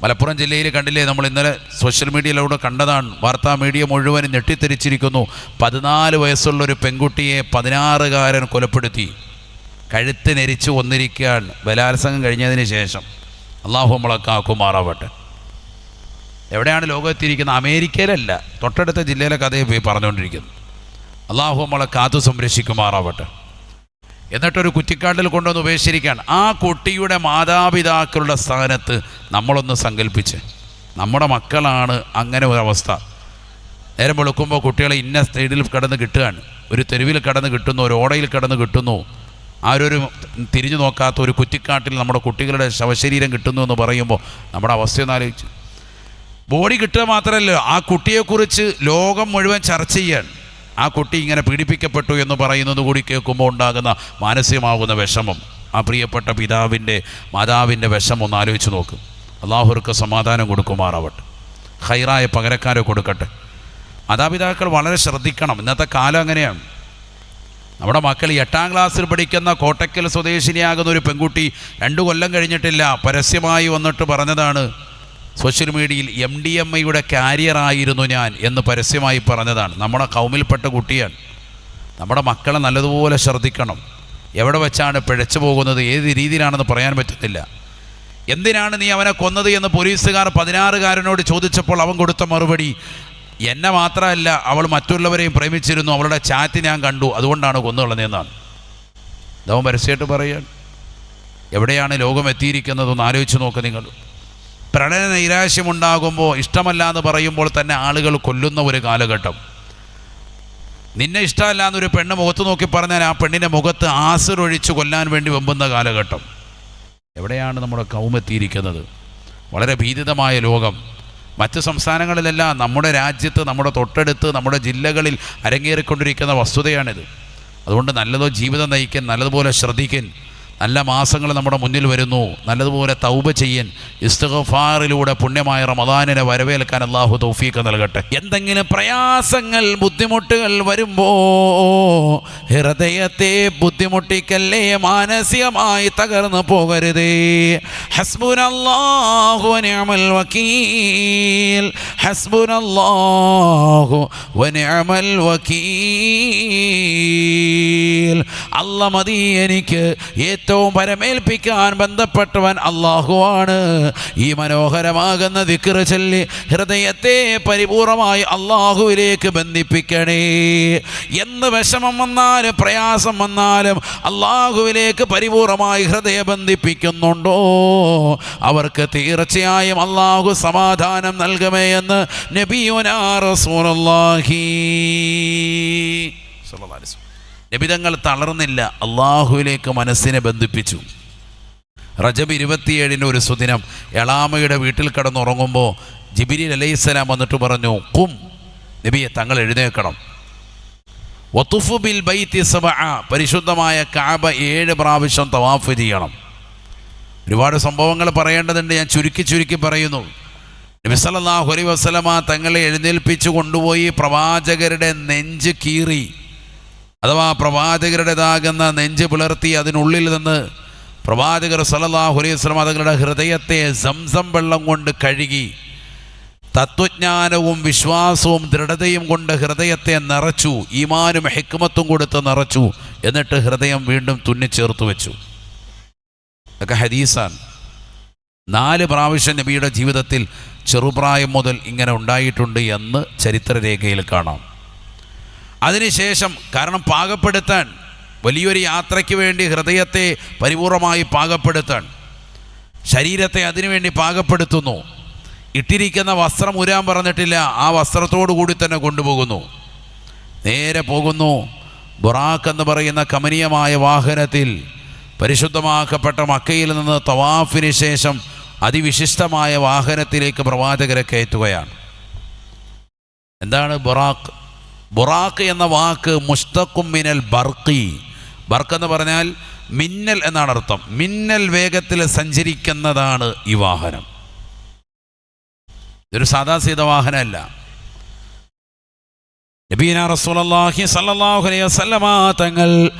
മലപ്പുറം ജില്ലയിൽ കണ്ടില്ലേ, നമ്മൾ ഇന്നലെ സോഷ്യൽ മീഡിയയിലൂടെ കണ്ടതാണ്. വാർത്താ മീഡിയ മുഴുവനും ഞെട്ടിത്തെരിച്ചിരിക്കുന്നു. 14 വയസ്സുള്ളൊരു പെൺകുട്ടിയെ 16-കാരൻ കൊലപ്പെടുത്തി, കഴുത്ത് നെരിച്ച് കൊന്നിരിക്കാൻ ബലാത്സംഗം കഴിഞ്ഞതിന് ശേഷം. അള്ളാഹു നമ്മളെ കാക്കുമാറാവട്ടെ. എവിടെയാണ് ലോകം എത്തിയിരിക്കുന്നത്? അമേരിക്കയിലല്ല, തൊട്ടടുത്ത ജില്ലയിലെ കഥയെ പോയി പറഞ്ഞുകൊണ്ടിരിക്കുന്നു. അള്ളാഹു നമ്മളെ കാത്തു സംരക്ഷിക്കുമാറാവട്ടെ. എന്നിട്ടൊരു കുറ്റിക്കാട്ടിൽ കൊണ്ടുവന്ന് ഉപേക്ഷിച്ചിരിക്കുകയാണ്. ആ കുട്ടിയുടെ മാതാപിതാക്കളുടെ സ്ഥാനത്ത് നമ്മളൊന്ന് സങ്കല്പിച്ച്, നമ്മുടെ മക്കളാണ് അങ്ങനെ ഒരവസ്ഥ. നേരം വെളുക്കുമ്പോൾ കുട്ടികളെ ഇന്ന സൈഡിൽ കടന്ന് കിട്ടുകയാണ്, ഒരു തെരുവിൽ കടന്ന് കിട്ടുന്നു, ഒരു ഓടയിൽ കടന്ന് കിട്ടുന്നു, ആരൊരു തിരിഞ്ഞു നോക്കാത്ത ഒരു കുറ്റിക്കാട്ടിൽ നമ്മുടെ കുട്ടികളുടെ ശവശരീരം കിട്ടുന്നു എന്ന് പറയുമ്പോൾ നമ്മുടെ അവസ്ഥയൊന്ന് ആലോചിച്ചു. ബോഡി കിട്ടുക മാത്രമല്ല, ആ കുട്ടിയെക്കുറിച്ച് ലോകം മുഴുവൻ ചർച്ച ചെയ്യാൻ. ആ കുട്ടി ഇങ്ങനെ പീഡിപ്പിക്കപ്പെട്ടു എന്ന് പറയുന്നത് കൂടി കേൾക്കുമ്പോൾ ഉണ്ടാകുന്ന മാനസികമാകുന്ന വിഷമം, ആ പ്രിയപ്പെട്ട പിതാവിൻ്റെ മാതാവിൻ്റെ വിഷമം ഒന്ന് ആലോചിച്ച് നോക്കും. അള്ളാഹുർക്ക് സമാധാനം കൊടുക്കുമാറാവട്ടെ, ഖൈറായ പകരക്കാരെ കൊടുക്കട്ടെ. മാതാപിതാക്കൾ വളരെ ശ്രദ്ധിക്കണം. ഇന്നത്തെ കാലം അങ്ങനെയാണ്. നമ്മുടെ മക്കൾ 8ാം ക്ലാസ്സിൽ പഠിക്കുന്ന കോട്ടക്കൽ സ്വദേശിനിയാകുന്ന ഒരു പെൺകുട്ടി 2 കൊല്ലം കഴിഞ്ഞിട്ടില്ല, പരസ്യമായി വന്നിട്ട് പറഞ്ഞതാണ്, സോഷ്യൽ മീഡിയയിൽ MDMAയുടെ കാരിയറായിരുന്നു ഞാൻ എന്ന് പരസ്യമായി പറഞ്ഞതാണ്. നമ്മുടെ കൗമിൽപ്പെട്ട കുട്ടിയാണ്. നമ്മുടെ മക്കളെ നല്ലതുപോലെ ശ്രദ്ധിക്കണം. എവിടെ വെച്ചാണ് പിഴച്ചു പോകുന്നത്, ഏത് രീതിയിലാണെന്ന് പറയാൻ പറ്റുന്നില്ല. എന്തിനാണ് നീ അവനെ കൊന്നത് എന്ന് പോലീസുകാർ 16-കാരനോട് ചോദിച്ചപ്പോൾ അവൻ കൊടുത്ത മറുപടി, എന്നെ മാത്രമല്ല അവൾ മറ്റുള്ളവരെയും പ്രേമിച്ചിരുന്നു, അവളുടെ ചാറ്റ് ഞാൻ കണ്ടു, അതുകൊണ്ടാണ് കൊന്നുകളഞ്ഞതെന്നാണ്. ഇതവൻ പരസ്യമായിട്ട് പറയുകയാണ്. എവിടെയാണ് ലോകം എത്തിയിരിക്കുന്നതെന്ന് ആലോചിച്ച് നോക്ക് നിങ്ങൾ. പ്രണയ നൈരാശ്യമുണ്ടാകുമ്പോൾ, ഇഷ്ടമല്ല എന്ന് പറയുമ്പോൾ തന്നെ ആളുകൾ കൊല്ലുന്ന ഒരു കാലഘട്ടം. നിന്നെ ഇഷ്ടമല്ല എന്നൊരു പെണ്ണ് മുഖത്ത് നോക്കി പറഞ്ഞാൽ ആ പെണ്ണിൻ്റെ മുഖത്ത് ആസിഡൊഴിച്ച് കൊല്ലാൻ വേണ്ടി വെമ്പുന്ന കാലഘട്ടം. എവിടെയാണ് നമ്മുടെ കൗമെത്തിയിരിക്കുന്നത്? വളരെ ഭീതിതമായ ലോകം. മറ്റ് സംസ്ഥാനങ്ങളിലല്ല, നമ്മുടെ രാജ്യത്ത്, നമ്മുടെ തൊട്ടടുത്ത്, നമ്മുടെ ജില്ലകളിൽ അരങ്ങേറിക്കൊണ്ടിരിക്കുന്ന വസ്തുതയാണിത്. അതുകൊണ്ട് നല്ലതോ ജീവിതം നയിക്കാൻ നല്ലതുപോലെ ശ്രദ്ധിക്കാൻ. നല്ല മാസങ്ങൾ നമ്മുടെ മുന്നിൽ വരുന്നു. നല്ലതുപോലെ തൗബ ചെയ്യാൻ, ഇസ്തിഗ്ഫാറിലൂടെ പുണ്യമായ റമദാനിനെ വരവേൽക്കാൻ അല്ലാഹു തൗഫീഖ് നൽകട്ടെ. എന്തെങ്കിലും പ്രയാസങ്ങൾ, ബുദ്ധിമുട്ടുകൾ വരുമ്പോൾ ഹൃദയത്തെ ബുദ്ധിമുട്ടിക്കല്ലേ, മാനസികമായി തകർന്നു പോകരുതേ. ഹസ്ബുനല്ലാഹു വനിഅമൽ വകീൽ, ഹസ്ബുനല്ലാഹു വനിഅമൽ വകീൽ. അല്ലാഹ് മതി എനിക്ക്, ഏറ്റവും പരമേൽപ്പിക്കാൻ ബന്ധപ്പെട്ടവൻ അള്ളാഹുവാണ്. ഈ മനോഹരമാകുന്ന ദിക്ർ ചൊല്ലി ഹൃദയത്തെ പരിപൂർണമായി അള്ളാഹുവിലേക്ക് ബന്ധിപ്പിക്കണേ. എന്ന് വിഷമം വന്നാലും പ്രയാസം വന്നാലും അള്ളാഹുവിലേക്ക് പരിപൂർണമായി ഹൃദയം ബന്ധിപ്പിക്കുന്നുണ്ടോ, അവർക്ക് തീർച്ചയായും അള്ളാഹു സമാധാനം നൽകുമേ എന്ന് നബിയുനാ റസൂലുള്ളാഹി സ്വല്ലല്ലാഹു അലൈഹി വസല്ലം. നബിതങ്ങൾ തളർന്നില്ല, അള്ളാഹുവിലേക്ക് മനസ്സിനെ ബന്ധിപ്പിച്ചു. റജബ് 27 ഒരു സുദിനം എളാമയുടെ വീട്ടിൽ കിടന്നുറങ്ങുമ്പോൾ ജിബ്രീൽ അലൈഹിസ്സലാം വന്നിട്ട് പറഞ്ഞു, ഖും നബിയെ, തങ്ങൾ എഴുന്നേൽക്കണം. വതുഫ് ബിൽ ബൈത്തി സബഅ, പരിശുദ്ധമായ കഅബ 7 പ്രാവശ്യം തവാഫ് ചെയ്യണം. ഒരുപാട് സംഭവങ്ങൾ പറയേണ്ടതുണ്ട്, ഞാൻ ചുരുക്കി പറയുന്നു. നബി സല്ലല്ലാഹു അലൈഹി വസല്ലമ തങ്ങളെ എഴുന്നേൽപ്പിച്ചു കൊണ്ടുപോയി പ്രവാചകരുടെ നെഞ്ച് കീറി, അഥവാ പ്രവാചകരുടേതാകുന്ന നെഞ്ച് പിളർത്തി അതിനുള്ളിൽ നിന്ന് പ്രവാചകർ സല്ലല്ലാഹു അലൈഹി വസല്ലം തങ്ങളുടെ ഹൃദയത്തെ സംസം വെള്ളം കൊണ്ട് കഴുകി, തത്വജ്ഞാനവും വിശ്വാസവും ദൃഢതയും കൊണ്ട് ഹൃദയത്തെ നിറച്ചു, ഈമാനും ഹിക്മത്തും കൊടുത്ത് നിറച്ചു. എന്നിട്ട് ഹൃദയം വീണ്ടും തുന്നിച്ചേർത്ത് വെച്ചു. ഇതൊക്കെ ഹദീസാണ്. 4 പ്രാവശ്യം നബിയുടെ ജീവിതത്തിൽ ചെറുപ്രായം മുതൽ ഇങ്ങനെ ഉണ്ടായിട്ടുണ്ട് എന്ന് ചരിത്രരേഖയിൽ കാണാം. അതിനുശേഷം, കാരണം പാകപ്പെടുത്താൻ, വലിയൊരു യാത്രയ്ക്ക് വേണ്ടി ഹൃദയത്തെ പരിപൂർണമായി പാകപ്പെടുത്താൻ, ശരീരത്തെ അതിനുവേണ്ടി പാകപ്പെടുത്തുന്നു. ഇട്ടിരിക്കുന്ന വസ്ത്രം ഊരാൻ പറഞ്ഞിട്ടില്ല, ആ വസ്ത്രത്തോടു കൂടി തന്നെ കൊണ്ടുപോകുന്നു. നേരെ പോകുന്നു ബുറാഖ് എന്ന് പറയുന്ന കമനീയമായ വാഹനത്തിൽ പരിശുദ്ധമാക്കപ്പെട്ട മക്കയിൽ നിന്ന് തവാഫിന് ശേഷം അതിവിശിഷ്ടമായ വാഹനത്തിലേക്ക് പ്രവാചകരെ കയറ്റുകയാണ്. എന്താണ് ബുറാഖ്? ബുറാഖ് എന്ന വാക്ക് മുസ്തഖും മിനൽ ബർഖി. ബർക്ക് എന്ന് പറഞ്ഞാൽ മിന്നൽ എന്നാണ് അർത്ഥം. മിന്നൽ വേഗത്തിൽ സഞ്ചരിക്കുന്നതാണ് ഈ വാഹനം. ഇതൊരു സാധാ സീത വാഹനമല്ല. നബീന റസൂലുള്ളാഹി സ്വല്ലല്ലാഹു അലൈഹി വസല്ലമ തങ്ങൾ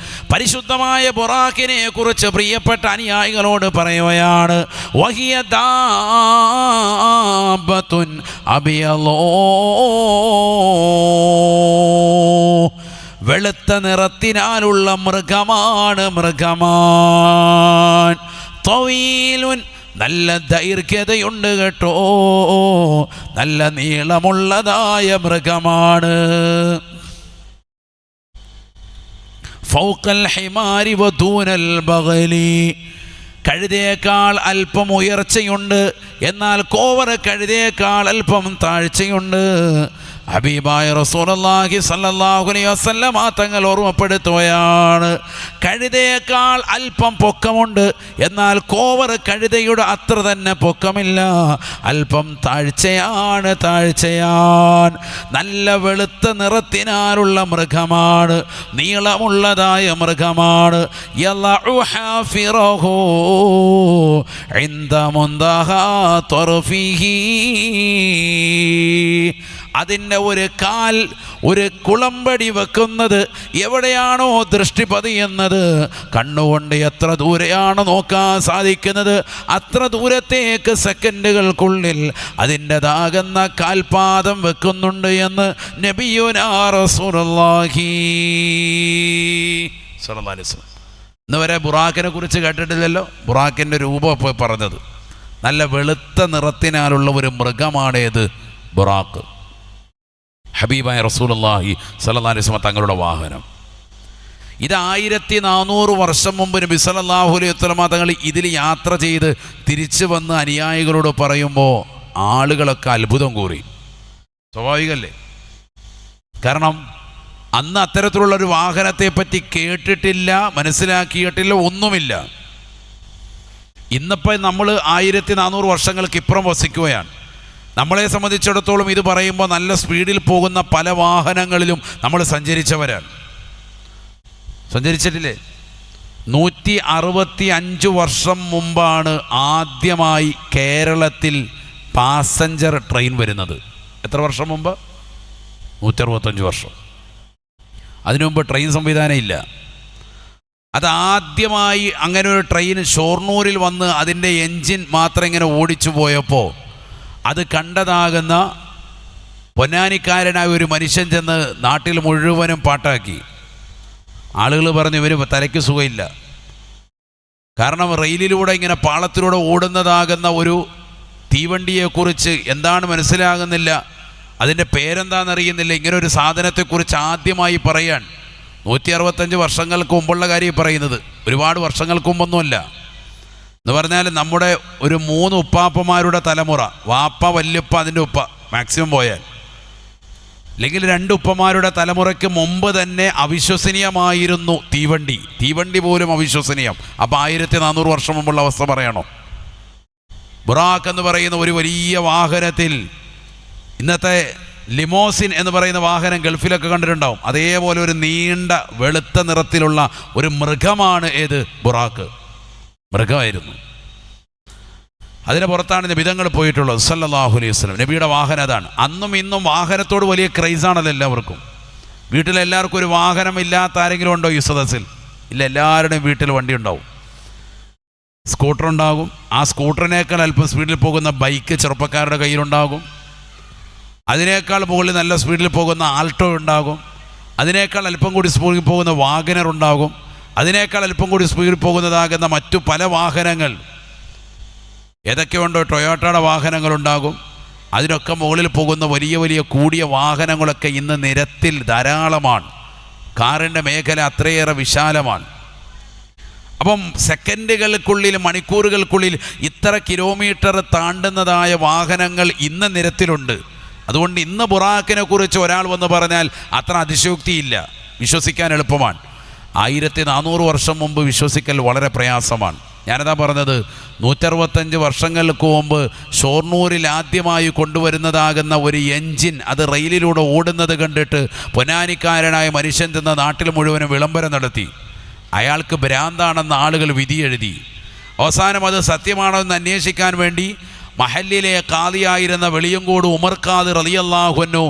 പരിശുദ്ധമായ ബുറാഖിനെ കുറിച്ച് പ്രിയപ്പെട്ട അനുയായികളോട് പറയുകയാണ്, വഹിയ ദാബത്തുൻ ദാബത്തുൻ അബിയലോ, വെളുത്ത നിറത്തിനാലുള്ള മൃഗമാണ്, മൃഗമാൻ. ത്വീലുൻ, നല്ല ദൈർഘ്യതയുണ്ട് കേട്ടോ, നല്ല നീളമുള്ളതായ മൃഗമാണ്. ഫൗഖൽ ഹിമാരി വദൂനൽ ബഗലി, കഴുതയേക്കാൾ അല്പം ഉയർച്ചയുണ്ട്, എന്നാൽ കോവർ കഴുതയേക്കാൾ അല്പം താഴ്ചയുണ്ട്. ഹബീബായ റസൂലുള്ളാഹി സ്വല്ലല്ലാഹു അലൈഹി വസല്ലമ തങ്ങൾ ഓർമ്മപ്പെടുത്തുകയാണ്, കഴുതയേക്കാൾ അല്പം പൊക്കമുണ്ട്, എന്നാൽ കോവർ കഴുതയുടെ അത്ര തന്നെ പൊക്കമില്ല, അല്പം താഴ്ചയാണ്, താഴ്ചയാൻ. നല്ല വെളുത്ത നിറത്തിനാലുള്ള മൃഗമാണ്, നീളമുള്ളതായ മൃഗമാണ്. യളഉ ഹാഫിറഹു ഇൻദ മുൻതഹാ ത്വർഫിഹി, അതിൻ്റെ ഒരു കാൽ, ഒരു കുളമ്പടി വെക്കുന്നത് എവിടെയാണോ ദൃഷ്ടി പതിയുന്നത്, കണ്ണുകൊണ്ട് എത്ര ദൂരെയാണ് നോക്കാൻ സാധിക്കുന്നത്, അത്ര ദൂരത്തേക്ക് സെക്കൻഡുകൾക്കുള്ളിൽ അതിൻ്റെതാകുന്ന കാൽപാദം വെക്കുന്നുണ്ട് എന്ന് നബിയുനാ റസൂലുള്ളാഹി സ്വല്ലല്ലാഹു അലൈഹി വസല്ലം. ഇന്ന് വരെ ബുറാക്കിനെ കുറിച്ച് കേട്ടിട്ടില്ലല്ലോ. ബുറാക്കിൻ്റെ രൂപം ഇപ്പോൾ പറഞ്ഞത്. നല്ല വെളുത്ത നിറത്തിനാലുള്ള ഒരു മൃഗമാണേത്? ബുറാക്ക്. ഹബീബായ റസൂലുള്ളാഹി സ്വല്ലല്ലാഹു അലൈഹി വസല്ലം തങ്ങളുടെ വാഹനം. ഇത് 1400 വർഷം മുമ്പ് നബി സല്ലല്ലാഹു അലൈഹി വസല്ലം തങ്ങൾ ഇതിൽ യാത്ര ചെയ്ത് തിരിച്ചു വന്ന് അനുയായികളോട് പറയുമ്പോൾ ആളുകളൊക്കെ അത്ഭുതം കൂറി. സ്വാഭാവികമല്ലേ? കാരണം അന്ന് അത്തരത്തിലുള്ളൊരു വാഹനത്തെ പറ്റി കേട്ടിട്ടില്ല, മനസ്സിലാക്കിയിട്ടില്ല, ഒന്നുമില്ല. ഇന്നിപ്പോൾ നമ്മൾ 1400 വർഷങ്ങൾക്ക് ഇപ്പുറം വസിക്കുകയാണ്. നമ്മളെ സംബന്ധിച്ചിടത്തോളം ഇത് പറയുമ്പോൾ നല്ല സ്പീഡിൽ പോകുന്ന പല വാഹനങ്ങളിലും നമ്മൾ സഞ്ചരിച്ചവരാണ്. സഞ്ചരിച്ചിട്ടില്ലേ? 165 വർഷം മുമ്പാണ് ആദ്യമായി കേരളത്തിൽ പാസഞ്ചർ ട്രെയിൻ വരുന്നത്. എത്ര വർഷം മുമ്പ്? 165 വർഷം. അതിനു മുമ്പ് ട്രെയിൻ സംവിധാനം ഇല്ല. അതാദ്യമായി അങ്ങനെ ഒരു ട്രെയിൻ ഷൊർണൂരിൽ വന്ന് അതിൻ്റെ എൻജിൻ മാത്രം ഇങ്ങനെ ഓടിച്ചു പോയപ്പോൾ അത് കണ്ടതാകുന്ന പൊന്നാനിക്കാരനായ ഒരു മനുഷ്യൻ ചെന്ന് നാട്ടിൽ മുഴുവനും പാട്ടാക്കി. ആളുകൾ പറഞ്ഞു ഇവർ തലയ്ക്ക് സുഖമില്ല. കാരണം റെയിലിലൂടെ ഇങ്ങനെ പാളത്തിലൂടെ ഓടുന്നതാകുന്ന ഒരു തീവണ്ടിയെക്കുറിച്ച് എന്താണ് മനസ്സിലാകുന്നില്ല, അതിൻ്റെ പേരെന്താണെന്നറിയുന്നില്ല. ഇങ്ങനെ ഒരു സാധനത്തെക്കുറിച്ച് ആദ്യമായി പറയാൻ 165 വർഷങ്ങൾക്ക് മുമ്പുള്ള കാര്യം പറയുന്നത്, ഒരുപാട് വർഷങ്ങൾക്ക് മുമ്പൊന്നുമല്ല. എന്ന് പറഞ്ഞാൽ നമ്മുടെ ഒരു 3 ഉപ്പാപ്പമാരുടെ തലമുറ, വാപ്പ വല്യപ്പ അതിൻ്റെ ഉപ്പ മാക്സിമം പോയാൽ, അല്ലെങ്കിൽ 2 ഉപ്പമാരുടെ തലമുറയ്ക്ക് മുമ്പ് തന്നെ അവിശ്വസനീയമായിരുന്നു തീവണ്ടി. തീവണ്ടി പോലും അവിശ്വസനീയം. അപ്പോൾ 1400 വർഷം മുമ്പുള്ള അവസ്ഥ പറയണോ? ബുറാക്ക് എന്ന് പറയുന്ന ഒരു വലിയ വാഹനത്തിൽ, ഇന്നത്തെ ലിമോസിൻ എന്ന് പറയുന്ന വാഹനം ഗൾഫിലൊക്കെ കണ്ടിട്ടുണ്ടാവും, അതേപോലെ ഒരു നീണ്ട വെളുത്ത നിറത്തിലുള്ള ഒരു മൃഗമാണ് ഏത്? ബുറാക്ക്. മൃഗമായിരുന്നു. അതിന് പുറത്താണ് നബിതങ്ങൾ പോയിട്ടുള്ളത് സല്ലല്ലാഹു അലൈഹി വസല്ലം. നബിയുടെ വാഹനം അതാണ്. അന്നും ഇന്നും വാഹനത്തോട് വലിയ ക്രൈസാണല്ലോ എല്ലാവർക്കും. വീട്ടിലെല്ലാവർക്കും ഒരു വാഹനം ഇല്ലാത്ത ആരെങ്കിലും ഉണ്ടോ ഈ സദസ്സിൽ? ഇല്ല, എല്ലാവരുടെയും വീട്ടിൽ വണ്ടി ഉണ്ടാവും. സ്കൂട്ടർ ഉണ്ടാകും. ആ സ്കൂട്ടറിനേക്കാൾ അല്പം സ്പീഡിൽ പോകുന്ന ബൈക്ക് ചെറുപ്പക്കാരുടെ കയ്യിലുണ്ടാകും. അതിനേക്കാൾ മുകളിൽ നല്ല സ്പീഡിൽ പോകുന്ന ആൾട്ടോ ഉണ്ടാകും. അതിനേക്കാൾ അല്പം കൂടി സ്പീഡിൽ പോകുന്ന വാഗനർ ഉണ്ടാകും. അതിനേക്കാൾ അല്പം കൂടി സ്പീഡിൽ പോകുന്നതാകുന്ന മറ്റു പല വാഹനങ്ങൾ ഏതൊക്കെയുണ്ടോ, ടൊയോട്ടയുടെ വാഹനങ്ങളുണ്ടാകും. അതിനൊക്കെ മുകളിൽ പോകുന്ന വലിയ വലിയ കൂടിയ വാഹനങ്ങളൊക്കെ ഇന്ന് നിരത്തിൽ ധാരാളമാണ്. കാറിൻ്റെ മേഖല അത്രയേറെ വിശാലമാണ്. അപ്പം സെക്കൻഡുകൾക്കുള്ളിൽ, മണിക്കൂറുകൾക്കുള്ളിൽ ഇത്ര കിലോമീറ്റർ താണ്ടുന്നതായ വാഹനങ്ങൾ ഇന്ന് നിരത്തിലുണ്ട്. അതുകൊണ്ട് ഇന്ന് ബുറാക്കിനെ കുറിച്ച് ഒരാൾ വന്ന് പറഞ്ഞാൽ അത്ര അതിശയോക്തിയില്ല, വിശ്വസിക്കാൻ എളുപ്പമാണ്. 1400 വർഷം മുമ്പ് വിശ്വസിക്കൽ വളരെ പ്രയാസമാണ്. ഞാനതാ പറഞ്ഞത്, 165 വർഷങ്ങൾക്ക് മുമ്പ് ഷൊർണൂരിൽ ആദ്യമായി കൊണ്ടുവരുന്നതാകുന്ന ഒരു എൻജിൻ അത് റെയിലിലൂടെ ഓടുന്നത് കണ്ടിട്ട് പൊന്നാനിക്കാരനായ മനുഷ്യൻ ചെന്ന നാട്ടിൽ മുഴുവനും വിളംബരം നടത്തി. അയാൾക്ക് ഭ്രാന്താണെന്ന് ആളുകൾ വിധിയെഴുതി. അവസാനം അത് സത്യമാണോ എന്ന് അന്വേഷിക്കാൻ വേണ്ടി മഹല്ലിലെ ഖാദിയായിരുന്ന വെളിയങ്കോട് ഉമർ ഖാദി റളിയല്ലാഹു അൻഹു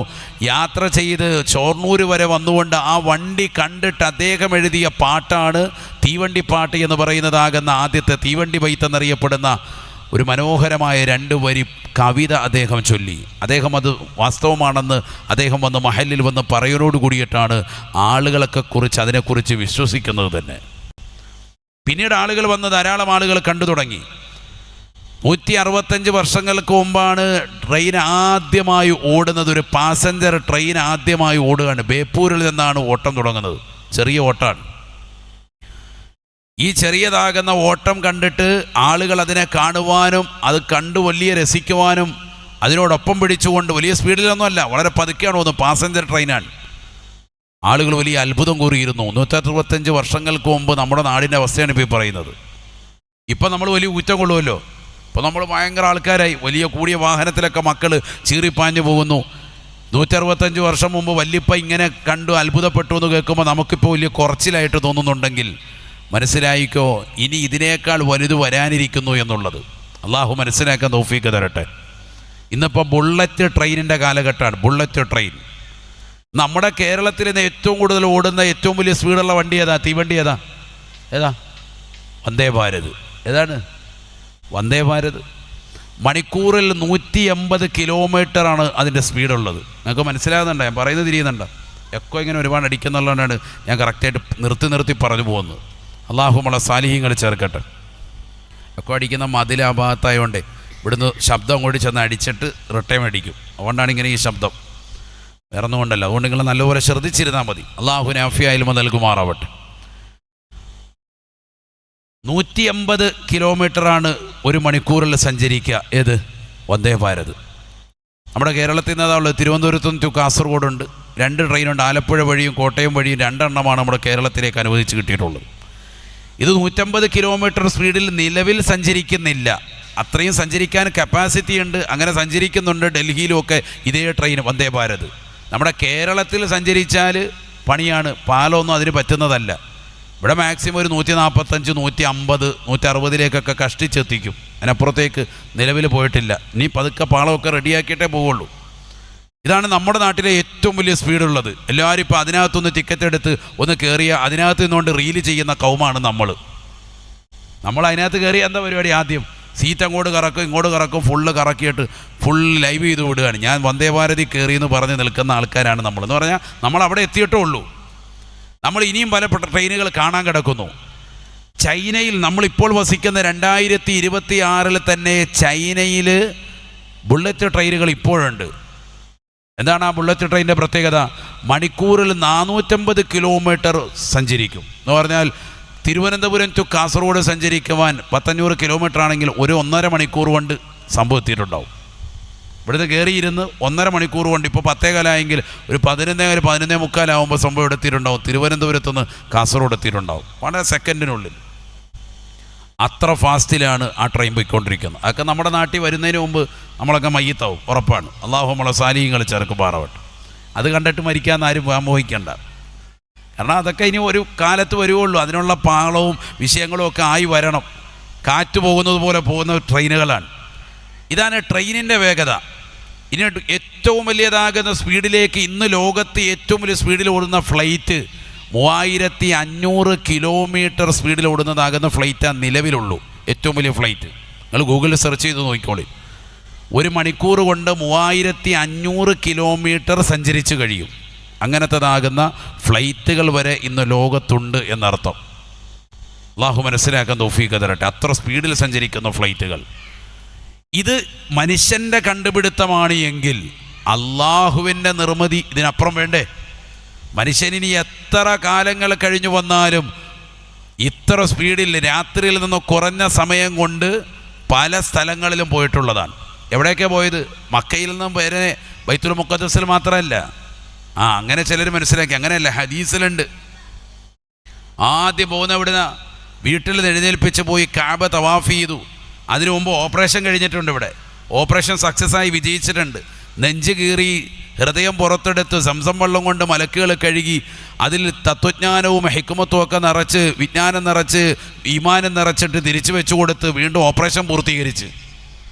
യാത്ര ചെയ്ത് ഷൊർണൂർ വരെ വന്നുകൊണ്ട് ആ വണ്ടി കണ്ടിട്ട് അദ്ദേഹം എഴുതിയ പാട്ടാണ് തീവണ്ടി പാട്ട് എന്ന് പറയുന്നതാകുന്ന ആദ്യത്തെ തീവണ്ടി ബൈത്ത് എന്നറിയപ്പെടുന്ന ഒരു മനോഹരമായ 2 വരി കവിത അദ്ദേഹം ചൊല്ലി. അദ്ദേഹം അത് വാസ്തവമാണെന്ന് അദ്ദേഹം വന്ന് മഹലിൽ വന്ന് പറയുന്നതോട് കൂടിയിട്ടാണ് ആളുകളൊക്കെ കുറിച്ച് അതിനെക്കുറിച്ച് വിശ്വസിക്കുന്നത് തന്നെ. പിന്നീട് ആളുകൾ വന്ന് ധാരാളം ആളുകൾ കണ്ടു തുടങ്ങി. 165 വർഷങ്ങൾക്ക് മുമ്പാണ് ട്രെയിൻ ആദ്യമായി ഓടുന്നത്. ഒരു പാസഞ്ചർ ട്രെയിൻ ആദ്യമായി ഓടുകയാണ്. ബേപ്പൂരിൽ നിന്നാണ് ഓട്ടം തുടങ്ങുന്നത്. ചെറിയ ഓട്ടമാണ്. ഈ ചെറിയതാകുന്ന ഓട്ടം കണ്ടിട്ട് ആളുകൾ അതിനെ കാണുവാനും അത് കണ്ടു വലിയ രസിക്കുവാനും അതിനോടൊപ്പം പിടിച്ചുകൊണ്ട്, വലിയ സ്പീഡിലൊന്നുമല്ല, വളരെ പതുക്കെയാണ് പോകുന്നത്, പാസഞ്ചർ ട്രെയിനാണ്. ആളുകൾ വലിയ അത്ഭുതം കൂറിയിരുന്നു. 165 വർഷങ്ങൾക്ക് മുമ്പ് നമ്മുടെ നാടിൻ്റെ അവസ്ഥയാണ് ഇപ്പോൾ ഈ പറയുന്നത്. ഇപ്പം നമ്മൾ വലിയ ഊറ്റം കൊള്ളുമല്ലോ. ഇപ്പോൾ നമ്മൾ ഭയങ്കര ആൾക്കാരായി. വലിയ കൂടിയ വാഹനത്തിലൊക്കെ മക്കൾ ചീറിപ്പാഞ്ഞു പോകുന്നു. 165 വർഷം മുമ്പ് വല്യപ്പ ഇങ്ങനെ കണ്ടു അത്ഭുതപ്പെട്ടു എന്ന് കേൾക്കുമ്പോൾ നമുക്കിപ്പോൾ വലിയ കുറച്ചിലായിട്ട് തോന്നുന്നുണ്ടെങ്കിൽ മനസ്സിലായിക്കോ, ഇനി ഇതിനേക്കാൾ വലുത് വരാനിരിക്കുന്നു എന്നുള്ളത്. അള്ളാഹു മനസ്സിലാക്കാൻ തൗഫീക്ക് തരട്ടെ. ഇന്നിപ്പോൾ ബുള്ളറ്റ് ട്രെയിനിൻ്റെ കാലഘട്ടമാണ്. ബുള്ളറ്റ് ട്രെയിൻ നമ്മുടെ കേരളത്തിൽ നിന്ന് ഏറ്റവും കൂടുതൽ ഓടുന്ന ഏറ്റവും വലിയ സ്പീഡുള്ള വണ്ടി ഏതാ? തീവണ്ടി ഏതാ? വന്ദേ ഭാരത്. ഏതാണ് വന്ദേ ഭാരത്? മണിക്കൂറിൽ 180 കിലോമീറ്ററാണ് അതിൻ്റെ സ്പീഡുള്ളത്. നിങ്ങൾക്ക് മനസ്സിലാകുന്നുണ്ടോ? ഞാൻ പറയുന്നത് തിരിയുന്നുണ്ടോ? എക്കോ ഇങ്ങനെ ഒരുപാട് അടിക്കുന്നുള്ളതാണ് ഞാൻ കറക്റ്റായിട്ട് നിർത്തി പറഞ്ഞു പോകുന്നത്. അള്ളാഹു നമ്മളെ സാലിഹ്യങ്ങൾ ചേർക്കട്ടെ. എക്കോ അടിക്കുന്ന മതിൽ ആ ഭാഗത്തായതുകൊണ്ട് ഇവിടുന്ന് ശബ്ദം അങ്ങോട്ട് ചെന്ന് അടിച്ചിട്ട് റിട്ടേൺ അടിക്കും. അതുകൊണ്ടാണ് ഇങ്ങനെ ഈ ശബ്ദം, വേറെ ഒന്നും കൊണ്ടല്ല. അതുകൊണ്ട് നിങ്ങൾ നല്ലപോലെ ശ്രദ്ധിച്ചിരുന്നാൽ മതി. അള്ളാഹു നാഫിയായാലും നൽകുമാറാവട്ടെ. 180 കിലോമീറ്ററാണ് ഒരു മണിക്കൂറിൽ സഞ്ചരിക്കുക. ഏത്? വന്ദേ ഭാരത്. നമ്മുടെ കേരളത്തിൽ നിന്ന് അതാണുള്ളത്. തിരുവനന്തപുരത്ത് നിന്ന് കാസർഗോഡുണ്ട്. 2 ട്രെയിനുണ്ട്. ആലപ്പുഴ വഴിയും കോട്ടയം വഴിയും 2 എണ്ണമാണ് നമ്മുടെ കേരളത്തിലേക്ക് അനുവദിച്ച് കിട്ടിയിട്ടുള്ളത്. ഇത് 150 കിലോമീറ്റർ സ്പീഡിൽ നിലവിൽ സഞ്ചരിക്കുന്നില്ല. അത്രയും സഞ്ചരിക്കാൻ കപ്പാസിറ്റി ഉണ്ട്. അങ്ങനെ സഞ്ചരിക്കുന്നുണ്ട്. ഡൽഹിയിലുമൊക്കെ ഇതേ ട്രെയിൻ വന്ദേ ഭാരത്. നമ്മുടെ കേരളത്തിൽ സഞ്ചരിച്ചാൽ പണിയാണ്. പാലമൊന്നും അതിന് പറ്റുന്നതല്ല. ഇവിടെ മാക്സിമം ഒരു 145, 150, 160 കഷ്ടിച്ചെത്തിക്കും. അതിനപ്പുറത്തേക്ക് നിലവിൽ പോയിട്ടില്ല. ഇനി പതുക്കെ പാളമൊക്കെ റെഡിയാക്കിയിട്ടേ പോവുള്ളൂ. ഇതാണ് നമ്മുടെ നാട്ടിലെ ഏറ്റവും വലിയ സ്പീഡുള്ളത്. എല്ലാവരും ഇപ്പോൾ അതിനകത്തൊന്ന് ടിക്കറ്റ് എടുത്ത് ഒന്ന് കയറിയ അതിനകത്ത് നിന്നുകൊണ്ട് റീല് ചെയ്യുന്ന കൗമാണ് നമ്മൾ. അതിനകത്ത് കയറിയ എന്താ പരിപാടി? ആദ്യം സീറ്റ് അങ്ങോട്ട് കറക്കും ഇങ്ങോട്ട് കറക്കും, ഫുള്ള് കറക്കിയിട്ട് ഫുൾ ലൈവ് ചെയ്ത് വിടുകയാണ്. ഞാൻ വന്ദേ ഭാരതിൽ കയറിയെന്ന് പറഞ്ഞ് നിൽക്കുന്ന ആൾക്കാരാണ് നമ്മൾ. എന്ന് പറഞ്ഞാൽ നമ്മൾ അവിടെ എത്തിയിട്ടേ ഉള്ളൂ. നമ്മൾ ഇനിയും പല ട്രെയിനുകൾ കാണാൻ കിടക്കുന്നു. ചൈനയിൽ നമ്മളിപ്പോൾ വസിക്കുന്ന 2026 തന്നെ ചൈനയിൽ ബുള്ളറ്റ് ട്രെയിനുകൾ ഇപ്പോഴുണ്ട്. എന്താണ് ആ ബുള്ളറ്റ് ട്രെയിനിൻ്റെ പ്രത്യേകത? മണിക്കൂറിൽ 450 കിലോമീറ്റർ സഞ്ചരിക്കും. എന്ന് പറഞ്ഞാൽ തിരുവനന്തപുരം ടു കാസർഗോഡ് സഞ്ചരിക്കുവാൻ 500 കിലോമീറ്റർ ആണെങ്കിൽ 1.5 മണിക്കൂർ കൊണ്ട് സംഭവം എത്തിയിട്ടുണ്ടാവും. ഇവിടുന്ന് കയറിയിരുന്ന് 1.5 മണിക്കൂർ കൊണ്ട്, ഇപ്പോൾ 10:15 ഒരു 11:15 ആകുമ്പോൾ സംഭവം എടുത്തിട്ടുണ്ടാവും. തിരുവനന്തപുരത്തുനിന്ന് കാസർഗോഡ് എത്തിയിട്ടുണ്ടാവും. വളരെ സെക്കൻഡിനുള്ളിൽ. അത്ര ഫാസ്റ്റിലാണ് ആ ട്രെയിൻ പോയിക്കൊണ്ടിരിക്കുന്നത്. അതൊക്കെ നമ്മുടെ നാട്ടിൽ വരുന്നതിന് മുമ്പ് നമ്മളൊക്കെ മയ്യത്താവും, ഉറപ്പാണ്. അള്ളാഹു നമ്മളെ സാലിഹ്യങ്ങൾ ചേർക്കുമാറാവട്ടെ. അത് കണ്ടിട്ട് മരിക്കാമെന്ന് ആരും വ്യാമോഹിക്കേണ്ട. കാരണം അതൊക്കെ ഇനി ഒരു കാലത്ത് വരുവുള്ളൂ. അതിനുള്ള പാളവും വിഷയങ്ങളും ഒക്കെ ആയി വരണം. കാറ്റ് പോകുന്നത് പോലെ പോകുന്ന ട്രെയിനുകളാണ്. ഇതാണ് ട്രെയിനിൻ്റെ വേഗത. ഇനി ഏറ്റവും വലിയതാകുന്ന സ്പീഡിലേക്ക് ഇന്ന് ലോകത്ത് ഏറ്റവും വലിയ സ്പീഡിൽ ഓടുന്ന ഫ്ലൈറ്റ് 3500 കിലോമീറ്റർ സ്പീഡിൽ ഓടുന്നതാകുന്ന ഫ്ലൈറ്റാണ് നിലവിലുള്ളൂ. ഏറ്റവും വലിയ ഫ്ലൈറ്റ് നിങ്ങൾ ഗൂഗിളിൽ സെർച്ച് ചെയ്ത് നോക്കിക്കോളി. 1 മണിക്കൂർ കൊണ്ട് 3500 കിലോമീറ്റർ സഞ്ചരിച്ച് കഴിയും. അങ്ങനത്തേതാകുന്ന ഫ്ലൈറ്റുകൾ വരെ ഇന്ന് ലോകത്തുണ്ട് എന്നർത്ഥം. അള്ളാഹു മനസ്സിലാക്കാൻ തൗഫീഖ് തരട്ടെ. അത്ര സ്പീഡിൽ സഞ്ചരിക്കുന്ന ഫ്ലൈറ്റുകൾ. ഇത് മനുഷ്യൻ്റെ കണ്ടുപിടുത്തമാണ് എങ്കിൽ അള്ളാഹുവിൻ്റെ നിർമ്മിതി ഇതിനപ്പുറം വേണ്ടേ? മനുഷ്യനിനി എത്ര കാലങ്ങൾ കഴിഞ്ഞു വന്നാലും ഇത്ര സ്പീഡിൽ രാത്രിയിൽ നിന്ന് കുറഞ്ഞ സമയം കൊണ്ട് പല സ്ഥലങ്ങളിലും പോയിട്ടുള്ളതാണ്. എവിടെയൊക്കെയാണ് പോയത്? മക്കയിൽ നിന്നും വരെ ബൈത്തുൽ മുഖദ്ദസിൽ മാത്രമല്ല. അങ്ങനെ ചിലർ മനസ്സിലാക്കി. അങ്ങനെയല്ല, ഹദീസിലുണ്ട്. ആദ്യം പോകുന്ന ഇവിടുന്ന് വീട്ടിൽ നിന്ന് എഴുന്നേൽപ്പിച്ച് പോയി കാബ തവാഫ് ചെയ്തു. അതിനു മുമ്പ് ഓപ്പറേഷൻ കഴിഞ്ഞിട്ടുണ്ട്. ഇവിടെ ഓപ്പറേഷൻ സക്സസ്സായി വിജയിച്ചിട്ടുണ്ട്. നെഞ്ച് കീറി ഹൃദയം പുറത്തെടുത്ത് സംസം വെള്ളം കൊണ്ട് മലക്കുകൾ കഴുകി അതിൽ തത്വജ്ഞാനവും ഹിക്മത്തും ഒക്കെ നിറച്ച്, വിജ്ഞാനം നിറച്ച്, ഈമാനം നിറച്ചിട്ട് തിരിച്ചു വെച്ചു കൊടുത്ത് വീണ്ടും ഓപ്പറേഷൻ പൂർത്തീകരിച്ച്,